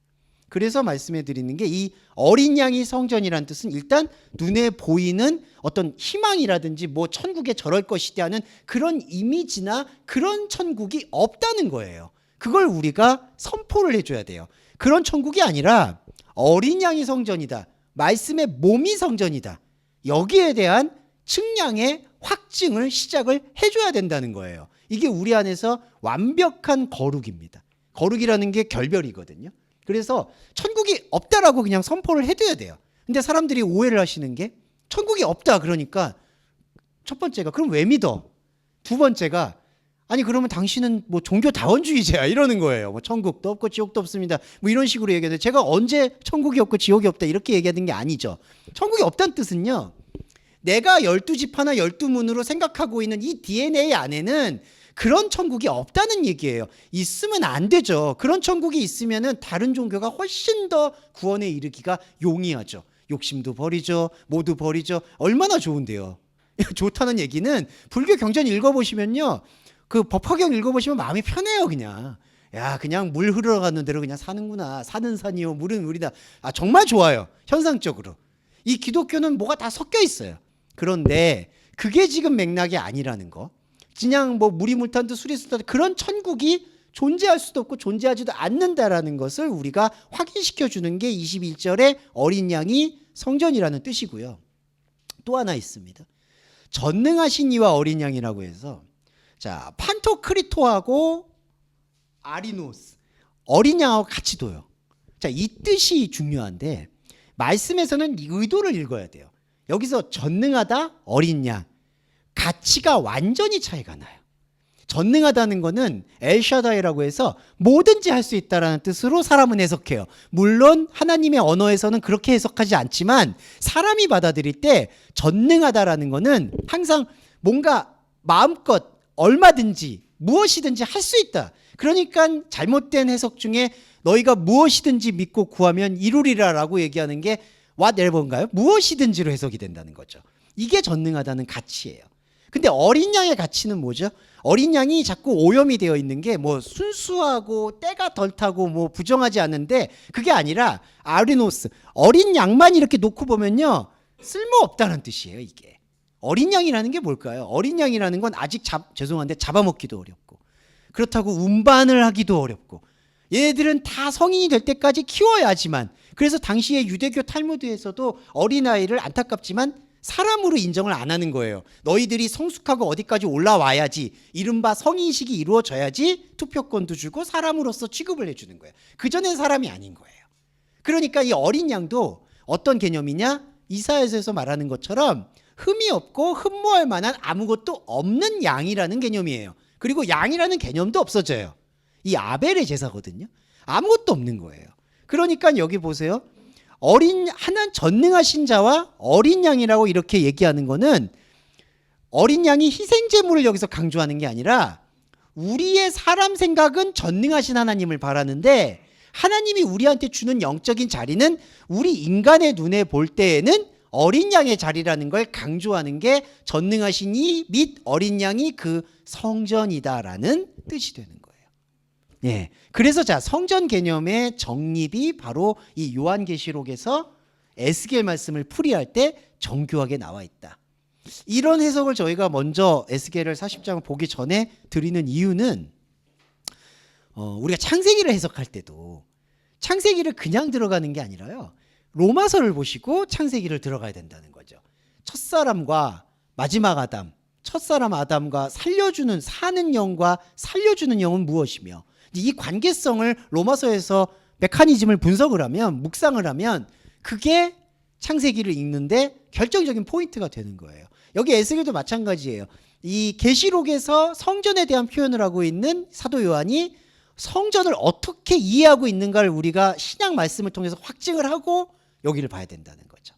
그래서 말씀해 드리는 게 이 어린 양이 성전이라는 뜻은 일단 눈에 보이는 어떤 희망이라든지 뭐 천국에 저럴 것이다 하는 그런 이미지나 그런 천국이 없다는 거예요. 그걸 우리가 선포를 해줘야 돼요. 그런 천국이 아니라 어린 양이 성전이다. 말씀의 몸이 성전이다. 여기에 대한 측량의 확증을 시작을 해줘야 된다는 거예요. 이게 우리 안에서 완벽한 거룩입니다. 거룩이라는 게 결별이거든요. 그래서 천국이 없다라고 그냥 선포를 해둬야 돼요. 근데 사람들이 오해를 하시는 게 천국이 없다 그러니까 첫 번째가 그럼 왜 믿어? 두 번째가 아니 그러면 당신은 뭐 종교 다원주의자야 이러는 거예요. 뭐 천국도 없고 지옥도 없습니다. 뭐 이런 식으로 얘기하는데 제가 언제 천국이 없고 지옥이 없다 이렇게 얘기하는 게 아니죠. 천국이 없다는 뜻은요. 내가 12지파나 12문으로 생각하고 있는 이 DNA 안에는 그런 천국이 없다는 얘기예요. 있으면 안 되죠. 그런 천국이 있으면은 다른 종교가 훨씬 더 구원에 이르기가 용이하죠. 욕심도 버리죠. 모두 버리죠. 얼마나 좋은데요. 좋다는 얘기는 불교 경전 읽어보시면요. 그 법화경 읽어보시면 마음이 편해요. 그냥. 야 그냥 물 흘러가는 대로 그냥 사는구나. 사는 산이요 물은 물이다. 아 정말 좋아요. 현상적으로. 이 기독교는 뭐가 다 섞여 있어요. 그런데 그게 지금 맥락이 아니라는 거. 그냥 뭐 물이 물탄 듯 술이 술탄 듯 그런 천국이 존재할 수도 없고 존재하지도 않는다라는 것을 우리가 확인시켜 주는 게 21절의 어린 양이 성전이라는 뜻이고요. 또 하나 있습니다. 전능하신 이와 어린 양이라고 해서 자 판토크리토하고 아리노스 어린 양하고 같이 둬요. 자, 이 뜻이 중요한데 말씀에서는 이 의도를 읽어야 돼요. 여기서 전능하다 어린 양 가치가 완전히 차이가 나요. 전능하다는 거는 엘샤다이라고 해서 뭐든지 할 수 있다라는 뜻으로 사람은 해석해요. 물론 하나님의 언어에서는 그렇게 해석하지 않지만 사람이 받아들일 때 전능하다라는 거는 항상 뭔가 마음껏 얼마든지 무엇이든지 할 수 있다. 그러니까 잘못된 해석 중에 너희가 무엇이든지 믿고 구하면 이루리라라고 얘기하는 게 whatever인가요? 무엇이든지로 해석이 된다는 거죠. 이게 전능하다는 가치예요. 근데 어린 양의 가치는 뭐죠? 어린 양이 자꾸 오염이 되어 있는 게 뭐 순수하고 때가 덜 타고 뭐 부정하지 않은데 그게 아니라 아리노스 어린 양만 이렇게 놓고 보면요 쓸모없다는 뜻이에요. 이게 어린 양이라는 게 뭘까요? 어린 양이라는 건 아직 죄송한데 잡아먹기도 어렵고 그렇다고 운반을 하기도 어렵고 얘네들은 다 성인이 될 때까지 키워야지만 그래서 당시의 유대교 탈무드에서도 어린아이를 안타깝지만 사람으로 인정을 안 하는 거예요. 너희들이 성숙하고 어디까지 올라와야지 이른바 성인식이 이루어져야지 투표권도 주고 사람으로서 취급을 해주는 거예요. 그전엔 사람이 아닌 거예요. 그러니까 이 어린 양도 어떤 개념이냐? 이사야서에서 말하는 것처럼 흠이 없고 흠모할 만한 아무것도 없는 양이라는 개념이에요. 그리고 양이라는 개념도 없어져요. 이 아벨의 제사거든요. 아무것도 없는 거예요. 그러니까 여기 보세요. 하나님 전능하신 자와 어린 양이라고 이렇게 얘기하는 거는 어린 양이 희생제물을 여기서 강조하는 게 아니라 우리의 사람 생각은 전능하신 하나님을 바라는데 하나님이 우리한테 주는 영적인 자리는 우리 인간의 눈에 볼 때에는 어린 양의 자리라는 걸 강조하는 게 전능하신 이 및 어린 양이 그 성전이다라는 뜻이 되는 거예요. 예. 그래서 자, 성전 개념의 정립이 바로 이 요한계시록에서 에스겔 말씀을 풀이할 때 정교하게 나와 있다. 이런 해석을 저희가 먼저 에스겔을 40장을 보기 전에 드리는 이유는 우리가 창세기를 해석할 때도 창세기를 그냥 들어가는 게 아니라요. 로마서를 보시고 창세기를 들어가야 된다는 거죠. 첫사람과 마지막 아담, 첫사람 아담과 살려주는 사는 영과 살려주는 영은 무엇이며 이 관계성을 로마서에서 메커니즘을 분석을 하면 묵상을 하면 그게 창세기를 읽는데 결정적인 포인트가 되는 거예요. 여기 에스겔도 마찬가지예요. 이 계시록에서 성전에 대한 표현을 하고 있는 사도 요한이 성전을 어떻게 이해하고 있는가를 우리가 신약 말씀을 통해서 확증을 하고 여기를 봐야 된다는 거죠.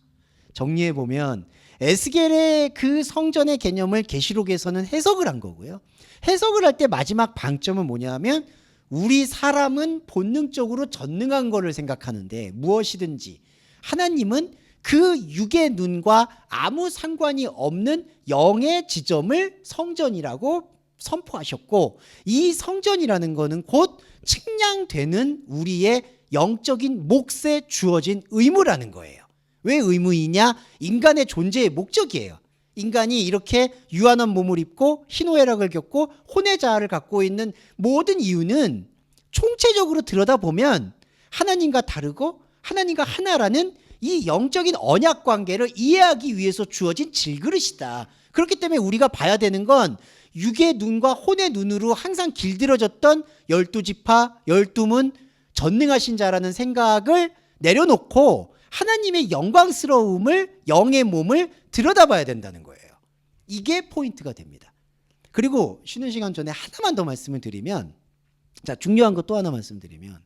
정리해 보면 에스겔의 그 성전의 개념을 계시록에서는 해석을 한 거고요. 해석을 할 때 마지막 방점은 뭐냐면 우리 사람은 본능적으로 전능한 거를 생각하는데 무엇이든지 하나님은 그 육의 눈과 아무 상관이 없는 영의 지점을 성전이라고 선포하셨고, 이 성전이라는 거는 곧 측량되는 우리의 영적인 몫에 주어진 의무라는 거예요. 왜 의무이냐? 인간의 존재의 목적이에요. 인간이 이렇게 유한한 몸을 입고 희노애락을 겪고 혼의 자아를 갖고 있는 모든 이유는 총체적으로 들여다보면 하나님과 다르고 하나님과 하나라는 이 영적인 언약 관계를 이해하기 위해서 주어진 질그릇이다. 그렇기 때문에 우리가 봐야 되는 건 육의 눈과 혼의 눈으로 항상 길들여졌던 12지파, 12문, 전능하신 자라는 생각을 내려놓고 하나님의 영광스러움을, 영의 몸을 들여다봐야 된다는 거예요. 이게 포인트가 됩니다. 그리고 쉬는 시간 전에 하나만 더 말씀을 드리면, 자, 중요한 거 또 하나 말씀드리면,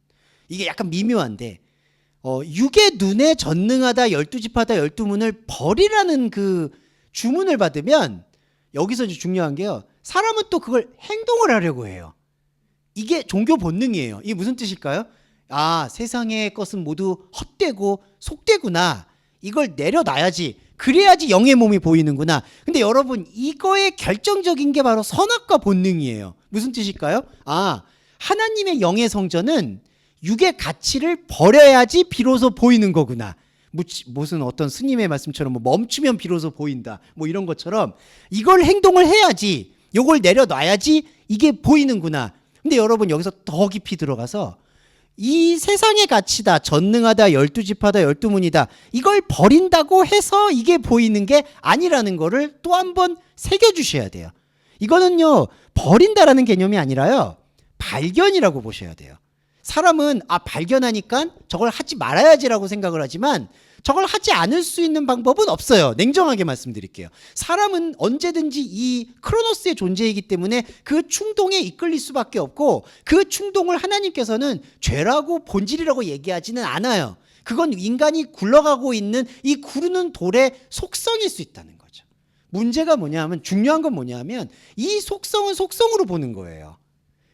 이게 약간 미묘한데, 육의 눈에 전능하다, 12지파다, 12문을 버리라는 그 주문을 받으면, 여기서 이제 중요한 게요, 사람은 또 그걸 행동을 하려고 해요. 이게 종교 본능이에요. 이게 무슨 뜻일까요? 아, 세상의 것은 모두 헛되고 속되구나. 이걸 내려놔야지. 그래야지 영의 몸이 보이는구나. 근데 여러분, 이거의 결정적인 게 바로 선악과 본능이에요. 무슨 뜻일까요? 아, 하나님의 영의 성전은 육의 가치를 버려야지 비로소 보이는 거구나. 무슨 어떤 스님의 말씀처럼 뭐 멈추면 비로소 보인다. 뭐 이런 것처럼 이걸 행동을 해야지, 이걸 내려놔야지 이게 보이는구나. 근데 여러분, 여기서 더 깊이 들어가서 이 세상의 가치다, 전능하다, 12지파다, 12문이다, 이걸 버린다고 해서 이게 보이는 게 아니라는 거를 또 한 번 새겨주셔야 돼요. 이거는요, 버린다라는 개념이 아니라요, 발견이라고 보셔야 돼요. 사람은 발견하니까 저걸 하지 말아야지라고 생각을 하지만 저걸 하지 않을 수 있는 방법은 없어요. 냉정하게 말씀드릴게요. 사람은 언제든지 이 크로노스의 존재이기 때문에 그 충동에 이끌릴 수밖에 없고, 그 충동을 하나님께서는 죄라고 본질이라고 얘기하지는 않아요. 그건 인간이 굴러가고 있는 이 구르는 돌의 속성일 수 있다는 거죠. 문제가 뭐냐면, 중요한 건 뭐냐면 이 속성은 속성으로 보는 거예요.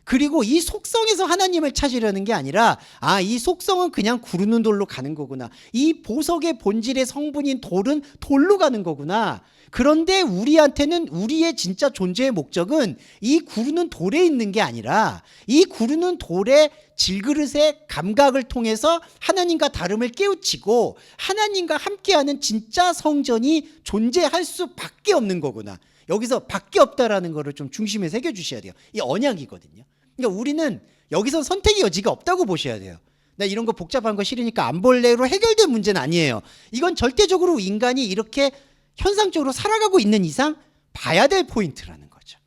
그리고 이 속성에서 하나님을 찾으려는 게 아니라, 이 속성은 그냥 구르는 돌로 가는 거구나. 이 보석의 본질의 성분인 돌은 돌로 가는 거구나. 그런데 우리한테는 우리의 진짜 존재의 목적은 이 구르는 돌에 있는 게 아니라 이 구르는 돌의 질그릇의 감각을 통해서 하나님과 다름을 깨우치고 하나님과 함께하는 진짜 성전이 존재할 수밖에 없는 거구나. 여기서 밖에 없다라는 거를 좀 중심에 새겨주셔야 돼요. 이 언약이거든요. 그러니까 우리는 여기서 선택의 여지가 없다고 보셔야 돼요. 나 이런 거 복잡한 거 싫으니까 안 볼래로 해결된 문제는 아니에요. 이건 절대적으로 인간이 이렇게 현상적으로 살아가고 있는 이상 봐야 될 포인트라는 거죠.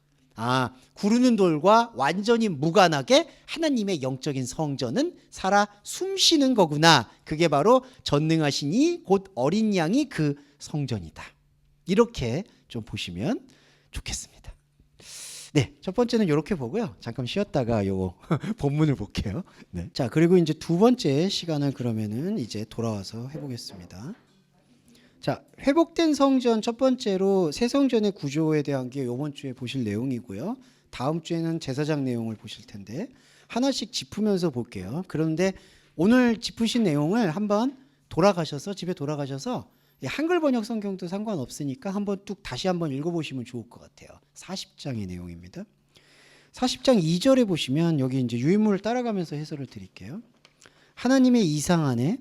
구르는 돌과 완전히 무관하게 하나님의 영적인 성전은 살아 숨쉬는 거구나. 그게 바로 전능하시니 곧 어린 양이 그 성전이다. 이렇게 좀 보시면 좋겠습니다. 네, 첫 번째는 이렇게 보고요. 잠깐 쉬었다가 요거 본문을 볼게요. 네. 자, 그리고 이제 두 번째 시간을 그러면은 이제 돌아와서 해보겠습니다. 자, 회복된 성전 첫 번째로 새 성전의 구조에 대한 게 이번 주에 보실 내용이고요. 다음 주에는 제사장 내용을 보실 텐데 하나씩 짚으면서 볼게요. 그런데 오늘 짚으신 내용을 한번 돌아가셔서 집에 돌아가셔서 한글 번역 성경도 상관없으니까 한번 뚝 다시 한번 읽어보시면 좋을 것 같아요. 40장의 내용입니다. 40장 2절에 보시면 여기 이제 유인물을 따라가면서 해설을 드릴게요. 하나님의 이상 안에,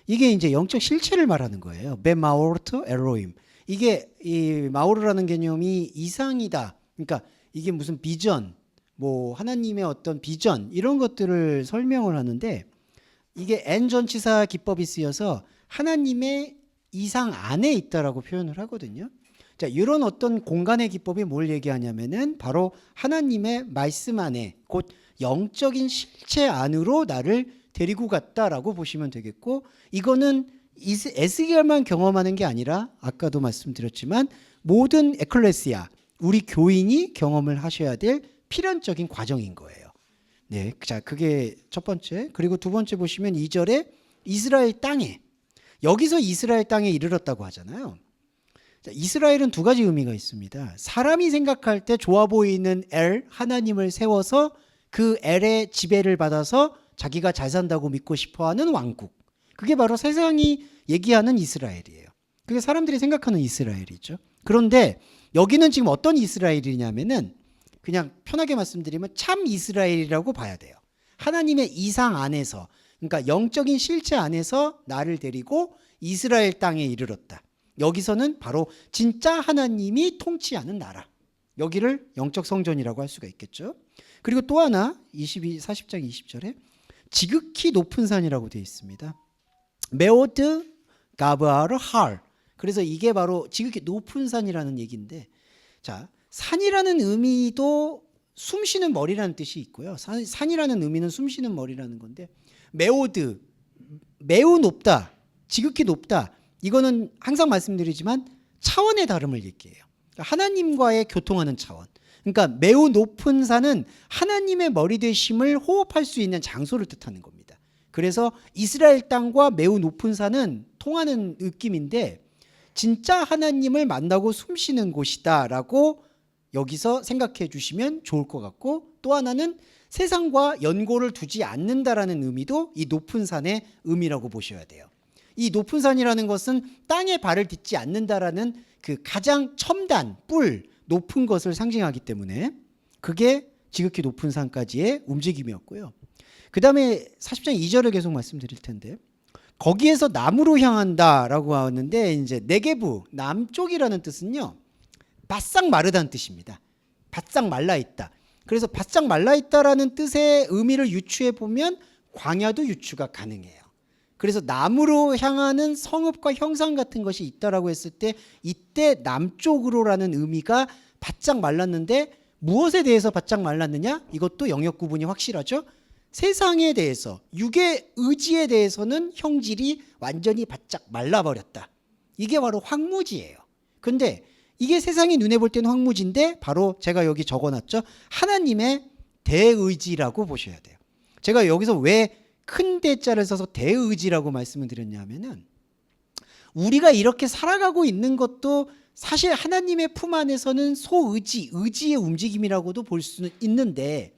이게 이제 영적 실체를 말하는 거예요. 베마오르트 엘로임. 이게 이 마오르라는 개념이 이상이다. 그러니까 이게 무슨 비전, 뭐 하나님의 어떤 비전 이런 것들을 설명을 하는데, 이게 N 전치사 기법이 쓰여서 하나님의 이상 안에 있다라고 표현을 하거든요. 자, 이런 어떤 공간의 기법이 뭘 얘기하냐면은 바로 하나님의 말씀 안에, 곧 영적인 실체 안으로 나를 데리고 갔다라고 보시면 되겠고, 이거는 에스겔만 경험하는 게 아니라 아까도 말씀드렸지만 모든 에클레시아, 우리 교인이 경험을 하셔야 될 필연적인 과정인 거예요. 네, 자, 그게 첫 번째. 그리고 두 번째 보시면 2절에 이스라엘 땅에, 여기서 이스라엘 땅에 이르렀다고 하잖아요. 자, 이스라엘은 두 가지 의미가 있습니다. 사람이 생각할 때 좋아 보이는 엘, 하나님을 세워서 그 엘의 지배를 받아서 자기가 잘 산다고 믿고 싶어하는 왕국. 그게 바로 세상이 얘기하는 이스라엘이에요. 그게 사람들이 생각하는 이스라엘이죠. 그런데 여기는 지금 어떤 이스라엘이냐면은 그냥 편하게 말씀드리면 참 이스라엘이라고 봐야 돼요. 하나님의 이상 안에서, 그러니까 영적인 실체 안에서 나를 데리고 이스라엘 땅에 이르렀다. 여기서는 바로 진짜 하나님이 통치하는 나라. 여기를 영적 성전이라고 할 수가 있겠죠. 그리고 또 하나 40장 20절에 지극히 높은 산이라고 되어 있습니다. 메오드 가브아르 할. 그래서 이게 바로 지극히 높은 산이라는 얘기인데, 자, 산이라는 의미도 숨쉬는 머리라는 뜻이 있고요. 산이라는 의미는 숨쉬는 머리라는 건데, 메오드, 매우 높다, 지극히 높다, 이거는 항상 말씀드리지만 차원의 다름을 얘기해요. 하나님과의 교통하는 차원. 그러니까 매우 높은 산은 하나님의 머리 되심을 호흡할 수 있는 장소를 뜻하는 겁니다. 그래서 이스라엘 땅과 매우 높은 산은 통하는 느낌인데, 진짜 하나님을 만나고 숨쉬는 곳이다라고 여기서 생각해 주시면 좋을 것 같고, 또 하나는 세상과 연고를 두지 않는다라는 의미도 이 높은 산의 의미라고 보셔야 돼요. 이 높은 산이라는 것은 땅에 발을 딛지 않는다라는 그 가장 첨단, 뿔, 높은 것을 상징하기 때문에 그게 지극히 높은 산까지의 움직임이었고요. 그 다음에 40장 2절을 계속 말씀드릴 텐데, 거기에서 남으로 향한다라고 하는데, 이제 네게부, 남쪽이라는 뜻은요, 바싹 마르다는 뜻입니다. 바싹 말라 있다. 그래서 바싹 말라 있다라는 뜻의 의미를 유추해 보면 광야도 유추가 가능해요. 그래서 남으로 향하는 성읍과 형상 같은 것이 있다라고 했을 때, 이때 남쪽으로라는 의미가 바짝 말랐는데, 무엇에 대해서 바짝 말랐느냐? 이것도 영역 구분이 확실하죠. 세상에 대해서, 육의 의지에 대해서는 형질이 완전히 바짝 말라버렸다. 이게 바로 황무지예요. 근데 이게 세상이 눈에 볼 때는 황무지인데, 바로 제가 여기 적어놨죠. 하나님의 대의지라고 보셔야 돼요. 제가 여기서 왜 큰 대자를 써서 대의지라고 말씀을 드렸냐면은, 우리가 이렇게 살아가고 있는 것도 사실 하나님의 품 안에서는 소의지, 의지의 움직임이라고도 볼 수 있는데,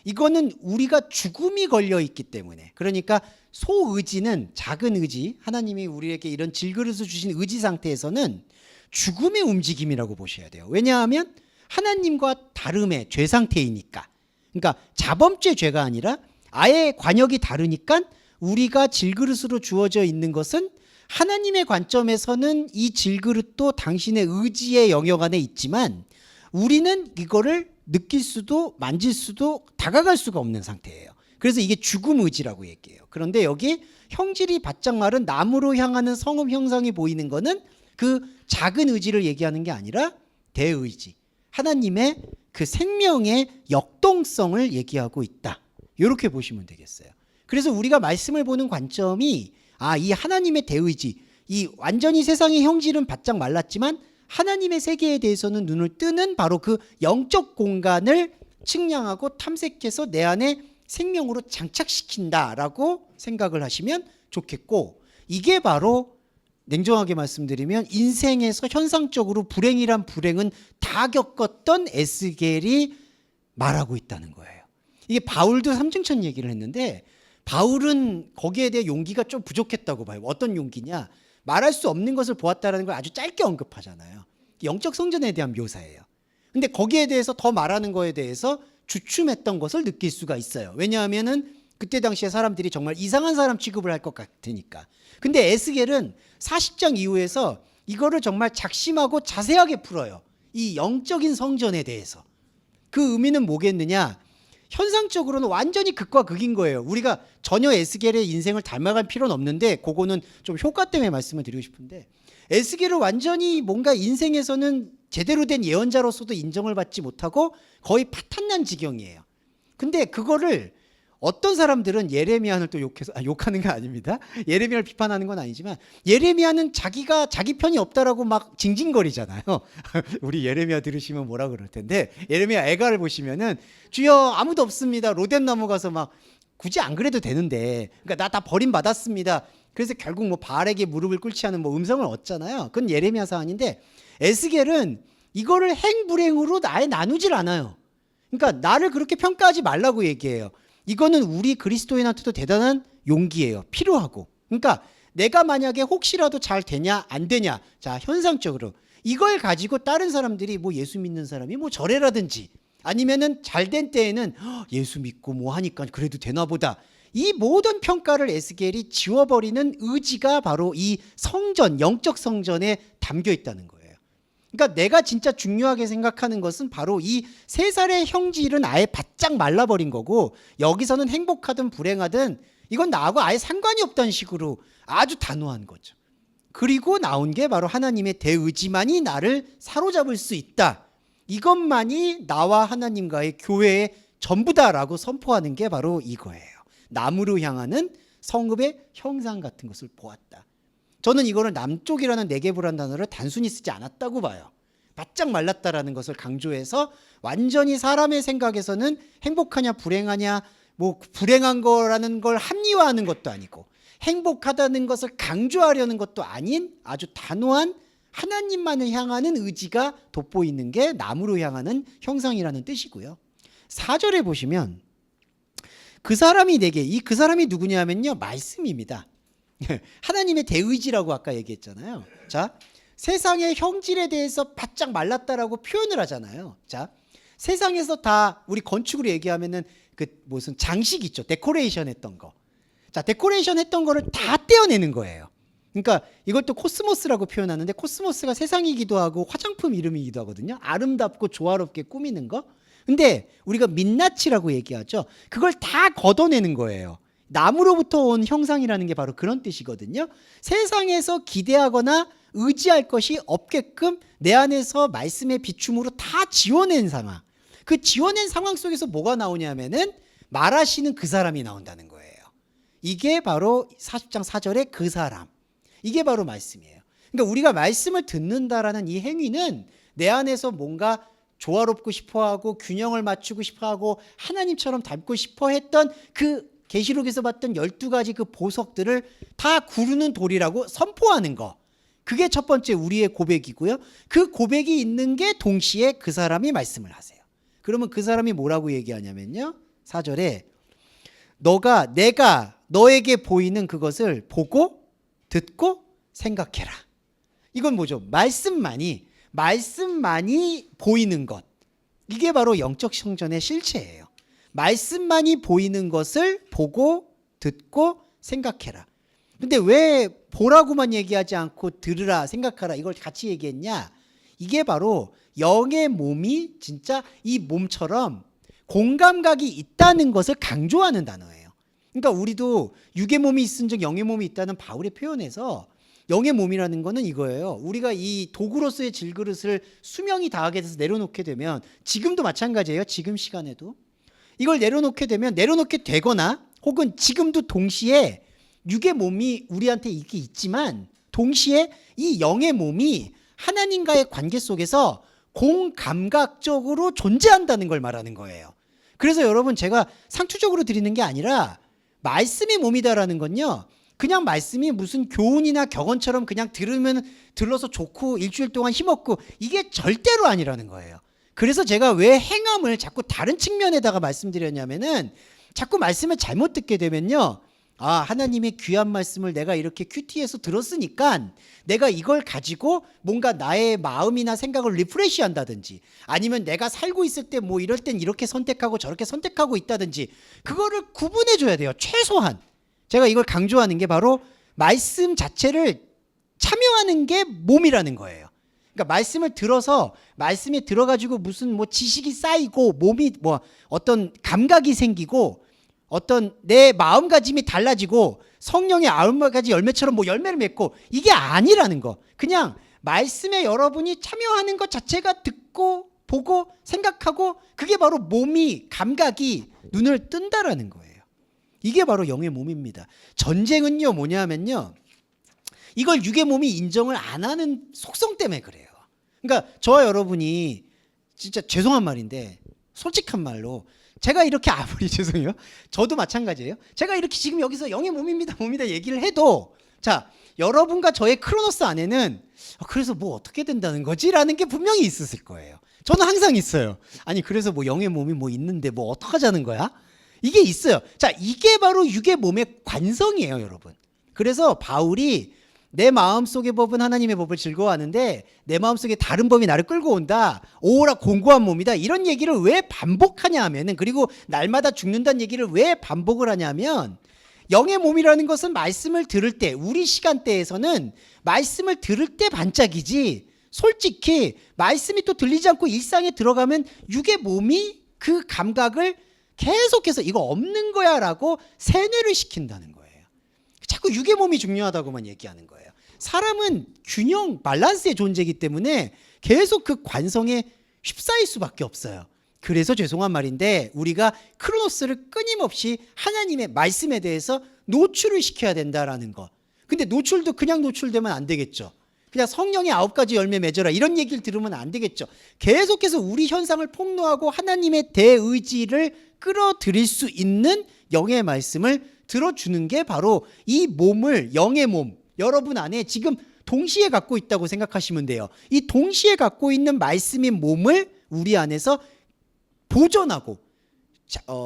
이거는 우리가 죽음이 걸려 있기 때문에, 그러니까 소의지는 작은 의지, 하나님이 우리에게 이런 질그릇을 주신 의지 상태에서는 죽음의 움직임이라고 보셔야 돼요. 왜냐하면 하나님과 다름의 죄 상태이니까. 그러니까 자범죄 죄가 아니라 아예 관역이 다르니까 우리가 질그릇으로 주어져 있는 것은 하나님의 관점에서는 이 질그릇도 당신의 의지의 영역 안에 있지만, 우리는 이거를 느낄 수도 만질 수도 다가갈 수가 없는 상태예요. 그래서 이게 죽음 의지라고 얘기해요. 그런데 여기 형질이 바짝 마른 남으로 향하는 성읍 형상이 보이는 거는 그 작은 의지를 얘기하는 게 아니라 대의지, 하나님의 그 생명의 역동성을 얘기하고 있다. 이렇게 보시면 되겠어요. 그래서 우리가 말씀을 보는 관점이, 이 하나님의 대의지, 이 완전히 세상의 형질은 바짝 말랐지만 하나님의 세계에 대해서는 눈을 뜨는 바로 그 영적 공간을 측량하고 탐색해서 내 안에 생명으로 장착시킨다라고 생각을 하시면 좋겠고, 이게 바로 냉정하게 말씀드리면 인생에서 현상적으로 불행이란 불행은 다 겪었던 에스겔이 말하고 있다는 거예요. 이게 바울도 삼층천 얘기를 했는데, 바울은 거기에 대해 용기가 좀 부족했다고 봐요. 어떤 용기냐? 말할 수 없는 것을 보았다라는 걸 아주 짧게 언급하잖아요. 영적 성전에 대한 묘사예요. 근데 거기에 대해서 더 말하는 거에 대해서 주춤했던 것을 느낄 수가 있어요. 왜냐하면은 그때 당시에 사람들이 정말 이상한 사람 취급을 할 것 같으니까. 근데 에스겔은 40장 이후에서 이거를 정말 작심하고 자세하게 풀어요. 이 영적인 성전에 대해서. 그 의미는 뭐겠느냐? 현상적으로는 완전히 극과 극인 거예요. 우리가 전혀 에스겔의 인생을 닮아갈 필요는 없는데, 그거는 좀 효과 때문에 말씀을 드리고 싶은데, 에스겔을 완전히 뭔가 인생에서는 제대로 된 예언자로서도 인정을 받지 못하고 거의 파탄난 지경이에요. 근데 그거를 어떤 사람들은 예레미야를 또 욕하는 거 아닙니다. 예레미야를 비판하는 건 아니지만, 예레미야는 자기가 자기 편이 없다라고 막 징징거리잖아요. 우리 예레미야 들으시면 뭐라 그럴 텐데, 예레미야 애가를 보시면은 주여 아무도 없습니다. 로뎀나무 가서 막 굳이 안 그래도 되는데, 그러니까 나 다 버림받았습니다. 그래서 결국 뭐 바알에게 무릎을 꿇지 않은 뭐 음성을 얻잖아요. 그건 예레미야 사안인데, 에스겔은 이거를 행불행으로 아예 나누질 않아요. 그러니까 나를 그렇게 평가하지 말라고 얘기해요. 이거는 우리 그리스도인한테도 대단한 용기예요. 필요하고. 그러니까 내가 만약에 혹시라도 잘 되냐 안 되냐, 자 현상적으로 이걸 가지고 다른 사람들이 뭐 예수 믿는 사람이 뭐 절해라든지 아니면은 잘된 때에는 예수 믿고 뭐 하니까 그래도 되나 보다. 이 모든 평가를 에스겔이 지워버리는 의지가 바로 이 성전, 영적 성전에 담겨 있다는 거예요. 그러니까 내가 진짜 중요하게 생각하는 것은 바로 이 3살의 형질은 아예 바짝 말라버린 거고, 여기서는 행복하든 불행하든 이건 나하고 아예 상관이 없다는 식으로 아주 단호한 거죠. 그리고 나온 게 바로 하나님의 대의지만이 나를 사로잡을 수 있다. 이것만이 나와 하나님과의 교회의 전부다라고 선포하는 게 바로 이거예요. 남으로 향하는 성읍의 형상 같은 것을 보았다. 저는 이거를 남쪽이라는 네게브라는 단어를 단순히 쓰지 않았다고 봐요. 바짝 말랐다라는 것을 강조해서 완전히 사람의 생각에서는 행복하냐 불행하냐, 뭐 불행한 거라는 걸 합리화하는 것도 아니고 행복하다는 것을 강조하려는 것도 아닌 아주 단호한 하나님만을 향하는 의지가 돋보이는 게 남으로 향하는 형상이라는 뜻이고요. 4절에 보시면 그 사람이 내게, 그 사람이 누구냐면요, 말씀입니다. 하나님의 대의지라고 아까 얘기했잖아요. 자, 세상의 형질에 대해서 바짝 말랐다라고 표현을 하잖아요. 자, 세상에서 다 우리 건축으로 얘기하면은 그 무슨 장식 있죠, 데코레이션 했던 거. 자, 데코레이션 했던 거를 다 떼어내는 거예요. 그러니까 이것도 코스모스라고 표현하는데, 코스모스가 세상이기도 하고 화장품 이름이기도 하거든요. 아름답고 조화롭게 꾸미는 거. 근데 우리가 민낯이라고 얘기하죠. 그걸 다 걷어내는 거예요. 나무로부터 온 형상이라는 게 바로 그런 뜻이거든요. 세상에서 기대하거나 의지할 것이 없게끔 내 안에서 말씀의 비춤으로 다 지워낸 상황. 그 지워낸 상황 속에서 뭐가 나오냐면은 말하시는 그 사람이 나온다는 거예요. 이게 바로 40장 4절의 그 사람. 이게 바로 말씀이에요. 그러니까 우리가 말씀을 듣는다라는 이 행위는 내 안에서 뭔가 조화롭고 싶어하고 균형을 맞추고 싶어하고 하나님처럼 닮고 싶어했던 그 계시록에서 봤던 12가지 그 보석들을 다 구르는 돌이라고 선포하는 거. 그게 첫 번째 우리의 고백이고요. 그 고백이 있는 게 동시에 그 사람이 말씀을 하세요. 그러면 그 사람이 뭐라고 얘기하냐면요, 4절에 내가 너에게 보이는 그것을 보고 듣고 생각해라. 이건 뭐죠? 말씀만이 보이는 것. 이게 바로 영적 성전의 실체예요. 말씀만이 보이는 것을 보고 듣고 생각해라. 근데 왜 보라고만 얘기하지 않고 들으라, 생각하라 이걸 같이 얘기했냐? 이게 바로 영의 몸이 진짜 이 몸처럼 공감각이 있다는 것을 강조하는 단어예요. 그러니까 우리도 육의 몸이 있은즉 영의 몸이 있다는 바울의 표현에서 영의 몸이라는 거는 이거예요. 우리가 이 도구로서의 질그릇을 수명이 다하게 돼서 내려놓게 되면, 지금도 마찬가지예요. 지금 시간에도 이걸 내려놓게 되면, 내려놓게 되거나 혹은 지금도 동시에 육의 몸이 우리한테 이게 있지만 동시에 이 영의 몸이 하나님과의 관계 속에서 공감각적으로 존재한다는 걸 말하는 거예요. 그래서 여러분, 제가 상투적으로 드리는 게 아니라 말씀이 몸이다라는 건요, 그냥 말씀이 무슨 교훈이나 격언처럼 그냥 들어서 좋고 일주일 동안 힘없고 이게 절대로 아니라는 거예요. 그래서 제가 왜 행함을 자꾸 다른 측면에다가 말씀드렸냐면은, 자꾸 말씀을 잘못 듣게 되면요, 하나님의 귀한 말씀을 내가 이렇게 큐티에서 들었으니까 내가 이걸 가지고 뭔가 나의 마음이나 생각을 리프레시 한다든지, 아니면 내가 살고 있을 때 뭐 이럴 땐 이렇게 선택하고 저렇게 선택하고 있다든지, 그거를 구분해 줘야 돼요. 최소한 제가 이걸 강조하는 게 바로 말씀 자체를 참여하는 게 몸이라는 거예요. 그러니까 말씀을 들어서 말씀에 들어가지고 무슨 뭐 지식이 쌓이고 몸이 뭐 어떤 감각이 생기고 어떤 내 마음가짐이 달라지고 성령의 9가지 열매처럼 뭐 열매를 맺고, 이게 아니라는 거. 그냥 말씀에 여러분이 참여하는 것 자체가 듣고 보고 생각하고, 그게 바로 몸이, 감각이 눈을 뜬다라는 거예요. 이게 바로 영의 몸입니다. 전쟁은요 뭐냐면요, 이걸 육의 몸이 인정을 안 하는 속성 때문에 그래요. 그러니까 저와 여러분이, 진짜 죄송한 말인데 솔직한 말로, 제가 이렇게 아무리 죄송해요, 저도 마찬가지예요. 제가 이렇게 지금 여기서 영의 몸입니다 얘기를 해도, 자, 여러분과 저의 크로노스 안에는 그래서 뭐 어떻게 된다는 거지? 라는 게 분명히 있으실 거예요. 저는 항상 있어요. 아니 그래서 뭐 영의 몸이 뭐 있는데 뭐 어떡하자는 거야? 이게 있어요. 자, 이게 바로 육의 몸의 관성이에요, 여러분. 그래서 바울이 내 마음속의 법은 하나님의 법을 즐거워하는데 내 마음속에 다른 법이 나를 끌고 온다. 오라 공고한 몸이다. 이런 얘기를 왜 반복하냐 하면은, 그리고 날마다 죽는다는 얘기를 왜 반복을 하냐면, 영의 몸이라는 것은 말씀을 들을 때, 우리 시간대에서는 말씀을 들을 때 반짝이지, 솔직히 말씀이 또 들리지 않고 일상에 들어가면 육의 몸이 그 감각을 계속해서 이거 없는 거야 라고 세뇌를 시킨다는 거예요. 자꾸 육의 몸이 중요하다고만 얘기하는 거예요. 사람은 균형, 밸런스의 존재이기 때문에 계속 그 관성에 휩싸일 수밖에 없어요. 그래서 죄송한 말인데 우리가 크로노스를 끊임없이 하나님의 말씀에 대해서 노출을 시켜야 된다라는 거. 근데 노출도 그냥 노출되면 안 되겠죠. 그냥 성령의 9가지 열매 맺어라 이런 얘기를 들으면 안 되겠죠. 계속해서 우리 현상을 폭로하고 하나님의 대의지를 끌어들일 수 있는 영의 말씀을 들어주는 게 바로 이 몸을, 영의 몸, 여러분 안에 지금 동시에 갖고 있다고 생각하시면 돼요. 이 동시에 갖고 있는 말씀인 몸을 우리 안에서 보존하고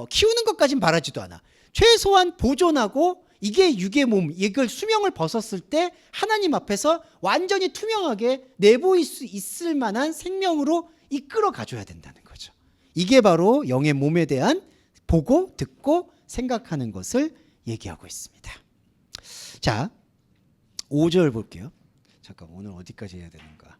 키우는 것까진 바라지도 않아. 최소한 보존하고 이게 육의 몸, 이걸 수명을 벗었을 때 하나님 앞에서 완전히 투명하게 내보일 수 있을 만한 생명으로 이끌어 가줘야 된다는 거죠. 이게 바로 영의 몸에 대한 보고 듣고 생각하는 것을 얘기하고 있습니다. 자, 5절 볼게요. 잠깐 오늘 어디까지 해야 되는가?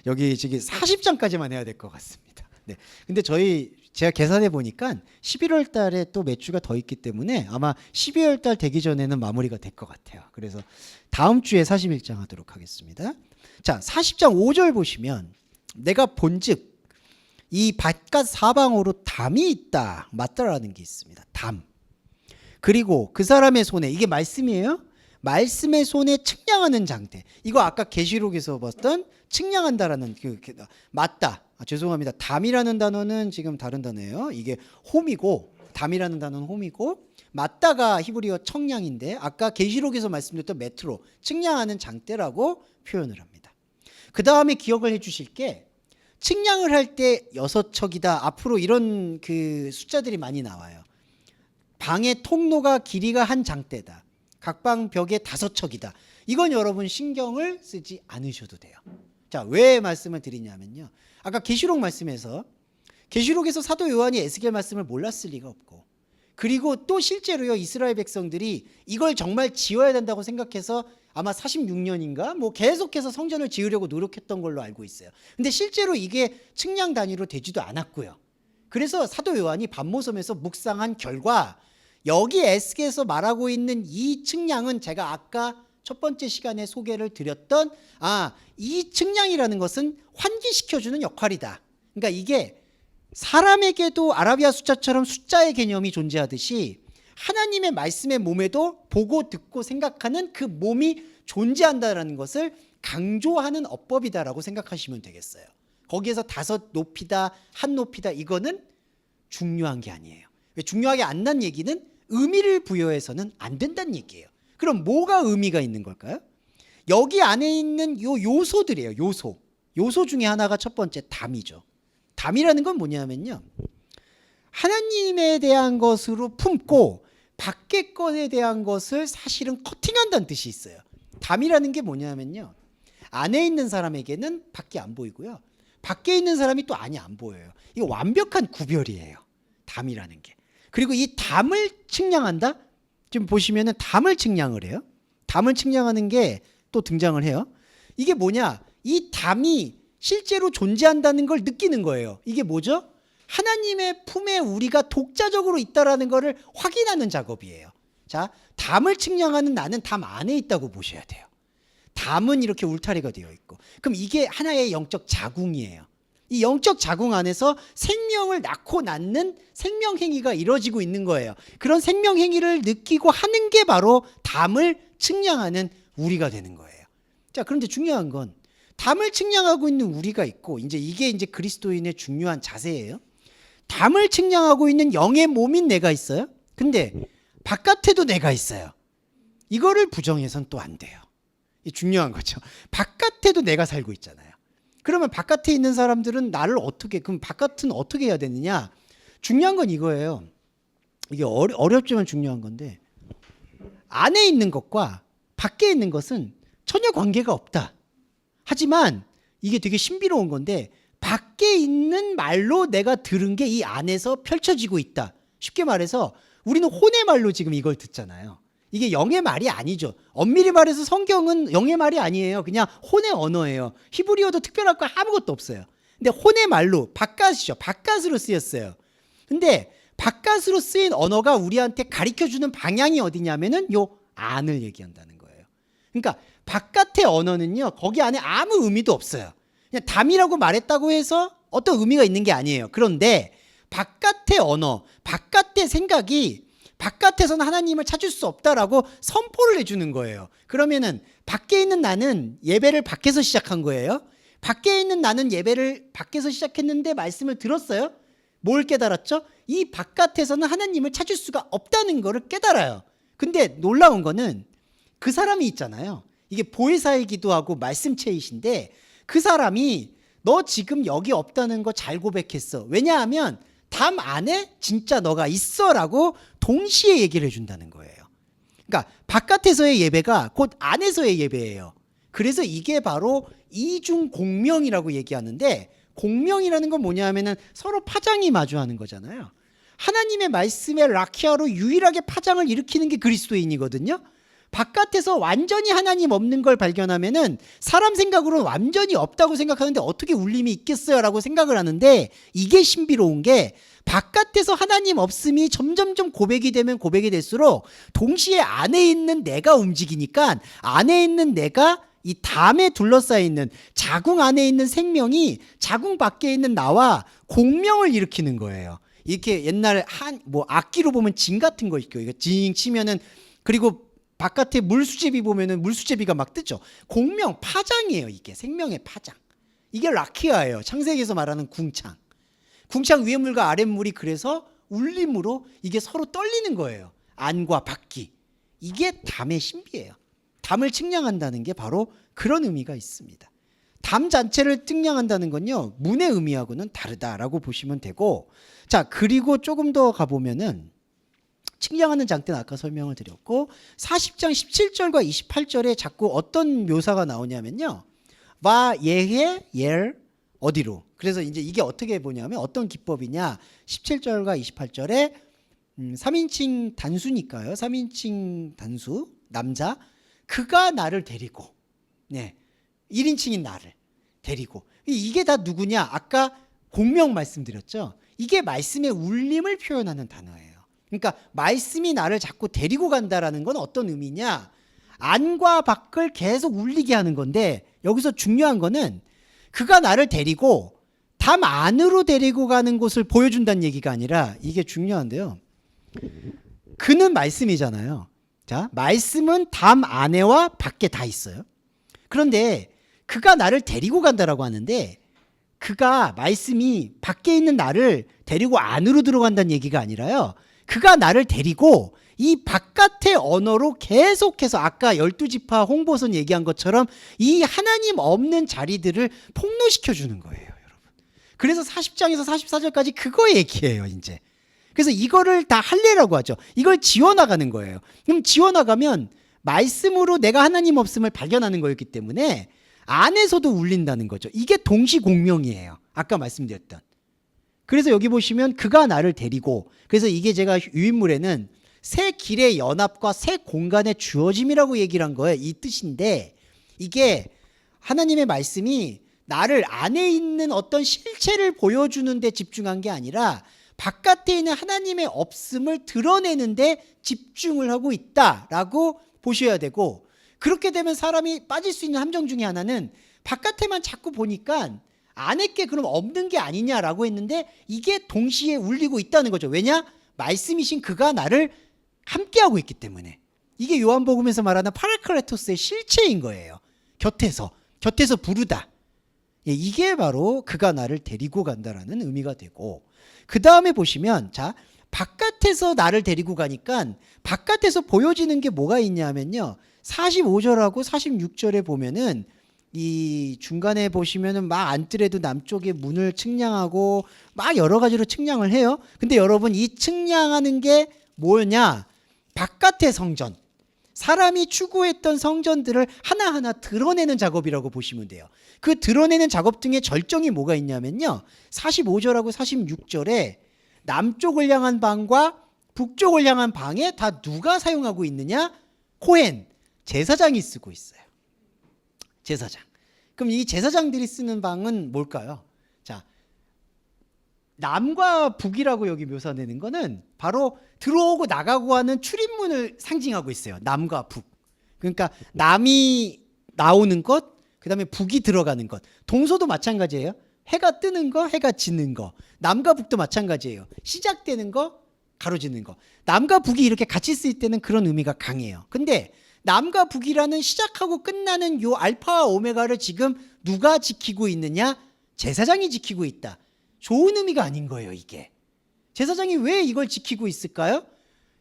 여기 지금 40장까지만 해야 될 것 같습니다. 네. 근데 제가 계산해 보니까 11월 달에 또 몇 주가 더 있기 때문에 아마 12월 달 되기 전에는 마무리가 될 것 같아요. 그래서 다음 주에 41장 하도록 하겠습니다. 자, 40장 5절 보시면 내가 본즉 이 밭갓 사방으로 담이 있다, 맞다라는 게 있습니다. 담. 그리고 그 사람의 손에, 이게 말씀이에요. 말씀의 손에 측량하는 장대. 이거 아까 계시록에서 봤던 측량한다라는 맞다. 죄송합니다. 담이라는 단어는 지금 다른 단어예요. 이게 홈이고, 담이라는 단어는 홈이고, 맞다가 히브리어 청량인데 아까 계시록에서 말씀드렸던 메트로, 측량하는 장대라고 표현을 합니다. 그 다음에 기억을 해주실 게, 측량을 할 때 6척이다. 앞으로 이런 그 숫자들이 많이 나와요. 방의 통로가 길이가 한 장대다. 각 방 벽에 5척이다. 이건 여러분 신경을 쓰지 않으셔도 돼요. 자, 왜 말씀을 드리냐면요. 아까 계시록 말씀에서 계시록에서 사도 요한이 에스겔 말씀을 몰랐을 리가 없고, 그리고 또 실제로요 이스라엘 백성들이 이걸 정말 지어야 된다고 생각해서 아마 46년인가 뭐 계속해서 성전을 지으려고 노력했던 걸로 알고 있어요. 근데 실제로 이게 측량 단위로 되지도 않았고요. 그래서 사도 요한이 반모섬에서 묵상한 결과 여기 에스겔에서 말하고 있는 이 측량은 제가 아까 첫 번째 시간에 소개를 드렸던 이 측량이라는 것은 환기시켜주는 역할이다. 그러니까 이게 사람에게도 아라비아 숫자처럼 숫자의 개념이 존재하듯이 하나님의 말씀의 몸에도 보고 듣고 생각하는 그 몸이 존재한다는 것을 강조하는 어법이다라고 생각하시면 되겠어요. 거기에서 5 높이다, 1 높이다 이거는 중요한 게 아니에요. 중요하게 안 난 얘기는 의미를 부여해서는 안 된다는 얘기예요. 그럼 뭐가 의미가 있는 걸까요? 여기 안에 있는 요소들이에요. 요소 중에 하나가 첫 번째 담이죠. 담이라는 건 뭐냐면요, 하나님에 대한 것으로 품고 밖의 것에 대한 것을 사실은 커팅한다는 뜻이 있어요. 담이라는 게 뭐냐면요, 안에 있는 사람에게는 밖이 안 보이고요, 밖에 있는 사람이 또 안이 안 보여요. 이거 완벽한 구별이에요, 담이라는 게. 그리고 이 담을 측량한다? 지금 보시면은 담을 측량을 해요. 담을 측량하는 게 또 등장을 해요. 이게 뭐냐? 이 담이 실제로 존재한다는 걸 느끼는 거예요. 이게 뭐죠? 하나님의 품에 우리가 독자적으로 있다라는 것을 확인하는 작업이에요. 자, 담을 측량하는 나는 담 안에 있다고 보셔야 돼요. 담은 이렇게 울타리가 되어 있고, 그럼 이게 하나의 영적 자궁이에요. 이 영적 자궁 안에서 생명을 낳고 낳는 생명행위가 이루어지고 있는 거예요. 그런 생명행위를 느끼고 하는 게 바로 담을 측량하는 우리가 되는 거예요. 자, 그런데 중요한 건 담을 측량하고 있는 우리가 있고, 이게 그리스도인의 중요한 자세예요. 담을 측량하고 있는 영의 몸인 내가 있어요. 근데 바깥에도 내가 있어요. 이거를 부정해선 또 안 돼요. 이 중요한 거죠. 바깥에도 내가 살고 있잖아요. 그러면 바깥에 있는 사람들은 그럼 바깥은 어떻게 해야 되느냐? 중요한 건 이거예요. 이게 어렵지만 중요한 건데, 안에 있는 것과 밖에 있는 것은 전혀 관계가 없다. 하지만 이게 되게 신비로운 건데 밖에 있는 말로 내가 들은 게 이 안에서 펼쳐지고 있다. 쉽게 말해서 우리는 혼의 말로 지금 이걸 듣잖아요. 이게 영의 말이 아니죠. 엄밀히 말해서 성경은 영의 말이 아니에요. 그냥 혼의 언어예요. 히브리어도 특별할 거 아무것도 없어요. 근데 혼의 말로 바깥이죠. 바깥으로 쓰였어요. 근데 바깥으로 쓰인 언어가 우리한테 가르쳐주는 방향이 어디냐면은 요 안을 얘기한다는 거예요. 그러니까 바깥의 언어는요, 거기 안에 아무 의미도 없어요. 그냥 담이라고 말했다고 해서 어떤 의미가 있는 게 아니에요. 그런데 바깥의 언어, 바깥의 생각이 바깥에서는 하나님을 찾을 수 없다라고 선포를 해주는 거예요. 그러면은 밖에 있는 나는 예배를 밖에서 시작한 거예요. 밖에 있는 나는 예배를 밖에서 시작했는데 말씀을 들었어요. 뭘 깨달았죠? 이 바깥에서는 하나님을 찾을 수가 없다는 거를 깨달아요. 근데 놀라운 거는 그 사람이 있잖아요. 이게 보혜사의 기도하고 말씀체이신데 그 사람이 너 지금 여기 없다는 거 잘 고백했어. 왜냐하면 담 안에 진짜 너가 있어라고 동시에 얘기를 해준다는 거예요. 그러니까 바깥에서의 예배가 곧 안에서의 예배예요. 그래서 이게 바로 이중 공명이라고 얘기하는데, 공명이라는 건 뭐냐 하면은 서로 파장이 마주하는 거잖아요. 하나님의 말씀의 라키아로 유일하게 파장을 일으키는 게 그리스도인이거든요. 바깥에서 완전히 하나님 없는 걸 발견하면은 사람 생각으로는 완전히 없다고 생각하는데 어떻게 울림이 있겠어요? 라고 생각을 하는데, 이게 신비로운 게 바깥에서 하나님 없음이 점점점 고백이 되면 고백이 될수록 동시에 안에 있는 내가 움직이니까 안에 있는 내가 이 담에 둘러싸여 있는 자궁 안에 있는 생명이 자궁 밖에 있는 나와 공명을 일으키는 거예요. 이렇게 옛날 뭐 악기로 보면 징 같은 거 있고, 이거 징 치면은, 그리고 바깥에 물수제비 보면은 물수제비가 막 뜨죠. 공명, 파장이에요. 이게 생명의 파장. 이게 라키아예요. 창세기에서 말하는 궁창. 궁창 위의 물과 아랫 물이 그래서 울림으로 이게 서로 떨리는 거예요. 안과 밖이. 이게 담의 신비예요. 담을 측량한다는 게 바로 그런 의미가 있습니다. 담 자체를 측량한다는 건요, 문의 의미하고는 다르다라고 보시면 되고, 자, 그리고 조금 더 가보면은 측량하는 장대는 아까 설명을 드렸고, 40장 17절과 28절에 자꾸 어떤 묘사가 나오냐면요, 와 예해 예 어디로. 그래서 이제 이게 어떻게 보냐면 어떤 기법이냐, 17절과 28절에 3인칭 단수니까요. 3인칭 단수 남자, 그가 나를 데리고, 네, 1인칭인 나를 데리고, 이게 다 누구냐? 아까 공명 말씀드렸죠. 이게 말씀의 울림을 표현하는 단어예요. 그러니까 말씀이 나를 자꾸 데리고 간다라는 건 어떤 의미냐? 안과 밖을 계속 울리게 하는 건데, 여기서 중요한 거는 그가 나를 데리고 담 안으로 데리고 가는 곳을 보여준다는 얘기가 아니라, 이게 중요한데요, 그는 말씀이잖아요. 자, 말씀은 담 안에와 밖에 다 있어요. 그런데 그가 나를 데리고 간다라고 하는데, 그가 말씀이 밖에 있는 나를 데리고 안으로 들어간다는 얘기가 아니라요, 그가 나를 데리고 이 바깥의 언어로 계속해서 아까 12지파 홍보선 얘기한 것처럼 이 하나님 없는 자리들을 폭로시켜 주는 거예요, 여러분. 그래서 40장에서 44절까지 그거 얘기해요, 이제. 그래서 이거를 다 할례라고 하죠. 이걸 지워나가는 거예요. 그럼 지워나가면 말씀으로 내가 하나님 없음을 발견하는 거였기 때문에 안에서도 울린다는 거죠. 이게 동시공명이에요. 아까 말씀드렸던. 그래서 여기 보시면 그가 나를 데리고, 그래서 이게 제가 유인물에는 새 길의 연합과 새 공간의 주어짐이라고 얘기를 한 거예요. 이 뜻인데, 이게 하나님의 말씀이 나를 안에 있는 어떤 실체를 보여주는 데 집중한 게 아니라 바깥에 있는 하나님의 없음을 드러내는 데 집중을 하고 있다라고 보셔야 되고, 그렇게 되면 사람이 빠질 수 있는 함정 중에 하나는 바깥에만 자꾸 보니까 안에 게 그럼 없는 게 아니냐라고 했는데, 이게 동시에 울리고 있다는 거죠. 왜냐? 말씀이신 그가 나를 함께하고 있기 때문에. 이게 요한복음에서 말하는 파라클레토스의 실체인 거예요. 곁에서 부르다. 이게 바로 그가 나를 데리고 간다라는 의미가 되고, 그 다음에 보시면, 자, 바깥에서 나를 데리고 가니까 바깥에서 보여지는 게 뭐가 있냐면요, 45절하고 46절에 보면은 이 중간에 보시면은 막 안뜰에도 남쪽의 문을 측량하고 막 여러 가지로 측량을 해요. 근데 여러분, 이 측량하는 게 뭐냐? 바깥의 성전, 사람이 추구했던 성전들을 하나하나 드러내는 작업이라고 보시면 돼요. 그 드러내는 작업 중에 절정이 뭐가 있냐면요, 45절하고 46절에 남쪽을 향한 방과 북쪽을 향한 방에 다 누가 사용하고 있느냐? 코헨, 제사장이 쓰고 있어요. 제사장. 그럼 이 제사장들이 쓰는 방은 뭘까요? 자, 남과 북이라고 여기 묘사되는 거는 바로 들어오고 나가고 하는 출입문을 상징하고 있어요. 남과 북. 그러니까 남이 나오는 것, 그 다음에 북이 들어가는 것. 동서도 마찬가지예요. 해가 뜨는 거, 해가 지는 거. 남과 북도 마찬가지예요. 시작되는 거, 가로지는 거. 남과 북이 이렇게 같이 쓰일 때는 그런 의미가 강해요. 근데 남과 북이라는 시작하고 끝나는 요 알파와 오메가를 지금 누가 지키고 있느냐? 제사장이 지키고 있다. 좋은 의미가 아닌 거예요, 이게. 제사장이 왜 이걸 지키고 있을까요?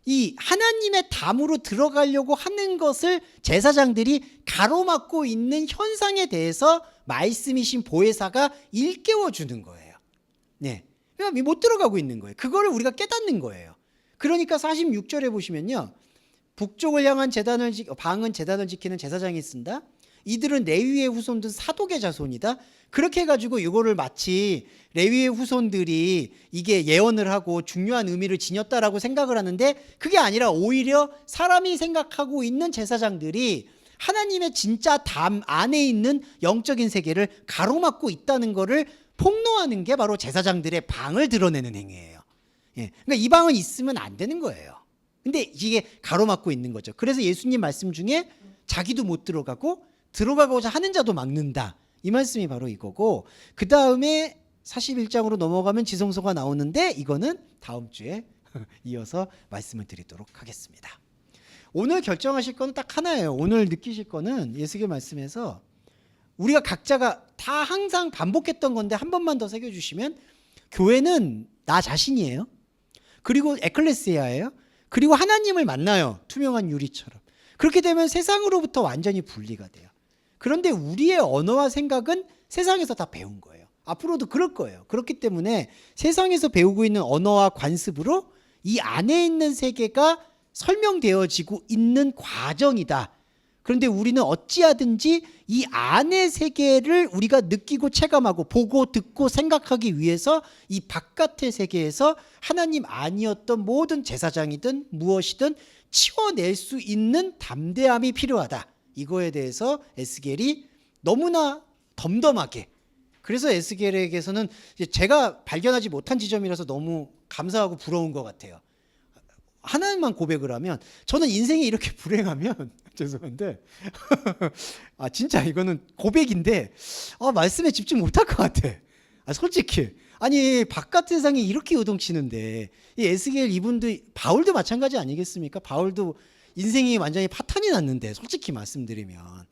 이 하나님의 담으로 들어가려고 하는 것을 제사장들이 가로막고 있는 현상에 대해서 말씀이신 보혜사가 일깨워 주는 거예요. 네. 그러니까 못 들어가고 있는 거예요. 그거를 우리가 깨닫는 거예요. 그러니까 46절에 보시면요, 북쪽을 향한 방은 재단을 지키는 제사장이 쓴다. 이들은 레위의 후손들 사독의 자손이다. 그렇게 해가지고 이거를 마치 레위의 후손들이 이게 예언을 하고 중요한 의미를 지녔다라고 생각을 하는데, 그게 아니라 오히려 사람이 생각하고 있는 제사장들이 하나님의 진짜 담 안에 있는 영적인 세계를 가로막고 있다는 거를 폭로하는 게 바로 제사장들의 방을 드러내는 행위예요. 예. 그러니까 이 방은 있으면 안 되는 거예요. 근데 이게 가로막고 있는 거죠. 그래서 예수님 말씀 중에 자기도 못 들어가고 들어가고자 하는 자도 막는다, 이 말씀이 바로 이거고, 그 다음에 41장으로 넘어가면 지성소가 나오는데 이거는 다음 주에 이어서 말씀을 드리도록 하겠습니다. 오늘 결정하실 거는 딱 하나예요. 오늘 느끼실 거는 예수의 말씀에서 우리가 각자가 다 항상 반복했던 건데 한 번만 더 새겨주시면, 교회는 나 자신이에요. 그리고 에클레시아예요. 그리고 하나님을 만나요. 투명한 유리처럼. 그렇게 되면 세상으로부터 완전히 분리가 돼요. 그런데 우리의 언어와 생각은 세상에서 다 배운 거예요. 앞으로도 그럴 거예요. 그렇기 때문에 세상에서 배우고 있는 언어와 관습으로 이 안에 있는 세계가 설명되어지고 있는 과정이다. 그런데 우리는 어찌하든지 이 안의 세계를 우리가 느끼고 체감하고 보고 듣고 생각하기 위해서 이 바깥의 세계에서 하나님 아니었던 모든 제사장이든 무엇이든 치워낼 수 있는 담대함이 필요하다. 이거에 대해서 에스겔이 너무나 덤덤하게, 그래서 에스겔에게서는 제가 발견하지 못한 지점이라서 너무 감사하고 부러운 것 같아요. 하나님만 고백을 하면, 저는 인생이 이렇게 불행하면 죄송한데 진짜 이거는 고백인데 말씀에 집중 못할 것 같아. 솔직히 아니 바깥 세상이 이렇게 요동치는데, 이 에스겔 이분도, 바울도 마찬가지 아니겠습니까? 바울도 인생이 완전히 파탄이 났는데, 솔직히 말씀드리면.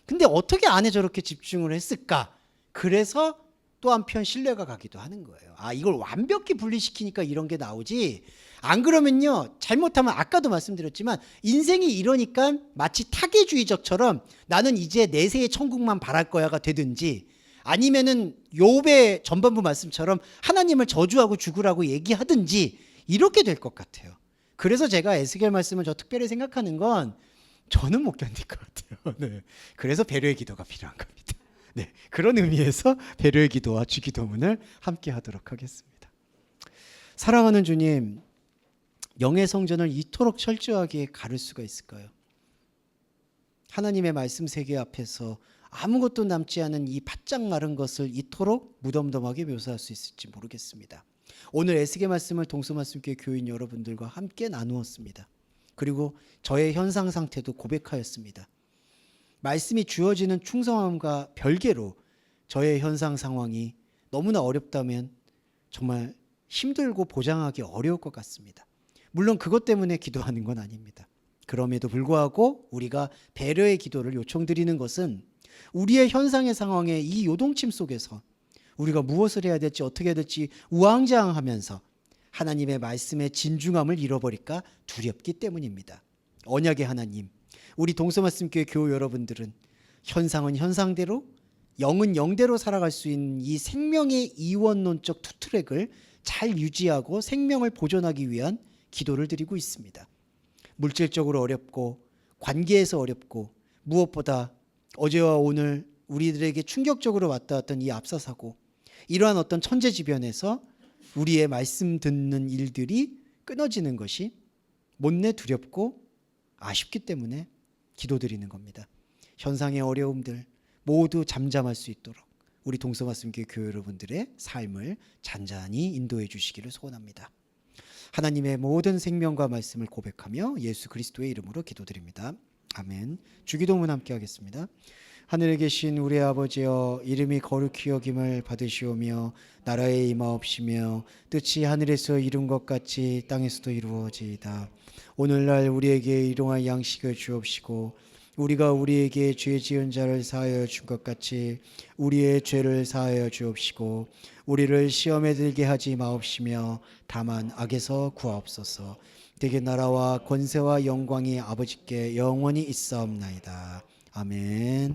근데 어떻게 안에 저렇게 집중을 했을까? 그래서 또 한편 신뢰가 가기도 하는 거예요. 이걸 완벽히 분리시키니까 이런 게 나오지, 안 그러면요, 잘못하면 아까도 말씀드렸지만 인생이 이러니까 마치 타계주의적처럼 나는 이제 내세의 천국만 바랄 거야가 되든지, 아니면은 욥의 전반부 말씀처럼 하나님을 저주하고 죽으라고 얘기하든지 이렇게 될 것 같아요. 그래서 제가 에스겔 말씀을 저 특별히 생각하는 건, 저는 못 견딜 것 같아요. 네. 그래서 배려의 기도가 필요한 겁니다. 네. 그런 의미에서 배려의 기도와 주기도문을 함께 하도록 하겠습니다. 사랑하는 주님, 영의 성전을 이토록 철저하게 가를 수가 있을까요? 하나님의 말씀 세계 앞에서 아무것도 남지 않은 이 바짝 마른 것을 이토록 무덤덤하게 묘사할 수 있을지 모르겠습니다. 오늘 에스겔 말씀을 동서말씀교회 교인 여러분들과 함께 나누었습니다. 그리고 저의 현상 상태도 고백하였습니다. 말씀이 주어지는 충성함과 별개로 저의 현상 상황이 너무나 어렵다면 정말 힘들고 보장하기 어려울 것 같습니다. 물론 그것 때문에 기도하는 건 아닙니다. 그럼에도 불구하고 우리가 배려의 기도를 요청드리는 것은 우리의 현상의 상황에 이 요동침 속에서 우리가 무엇을 해야 될지 어떻게 해야 될지 우왕좌왕하면서 하나님의 말씀의 진중함을 잃어버릴까 두렵기 때문입니다. 언약의 하나님, 우리 동서말씀교회 교우 여러분들은 현상은 현상대로, 영은 영대로 살아갈 수 있는 이 생명의 이원론적 투트랙을 잘 유지하고 생명을 보존하기 위한 기도를 드리고 있습니다. 물질적으로 어렵고 관계에서 어렵고 무엇보다 어제와 오늘 우리들에게 충격적으로 왔던 이 압사사고, 이러한 어떤 천재지변에서 우리의 말씀 듣는 일들이 끊어지는 것이 못내 두렵고 아쉽기 때문에 기도드리는 겁니다. 현상의 어려움들 모두 잠잠할 수 있도록 우리 동서말씀교회 교회 여러분들의 삶을 잔잔히 인도해 주시기를 소원합니다. 하나님의 모든 생명과 말씀을 고백하며 예수 그리스도의 이름으로 기도드립니다. 아멘. 주기도문 함께 하겠습니다. 하늘에 계신 우리 아버지여, 이름이 거룩히 여김을 받으시오며 나라에 임하옵시며 뜻이 하늘에서 이룬 것 같이 땅에서도 이루어지이다. 오늘날 우리에게 일용할 양식을 주옵시고 우리가 우리에게 죄 지은 자를 사하여 준 것 같이 우리의 죄를 사하여 주옵시고 우리를 시험에 들게 하지 마옵시며 다만 악에서 구하옵소서. 대개 나라와 권세와 영광이 아버지께 영원히 있사옵나이다. 아멘.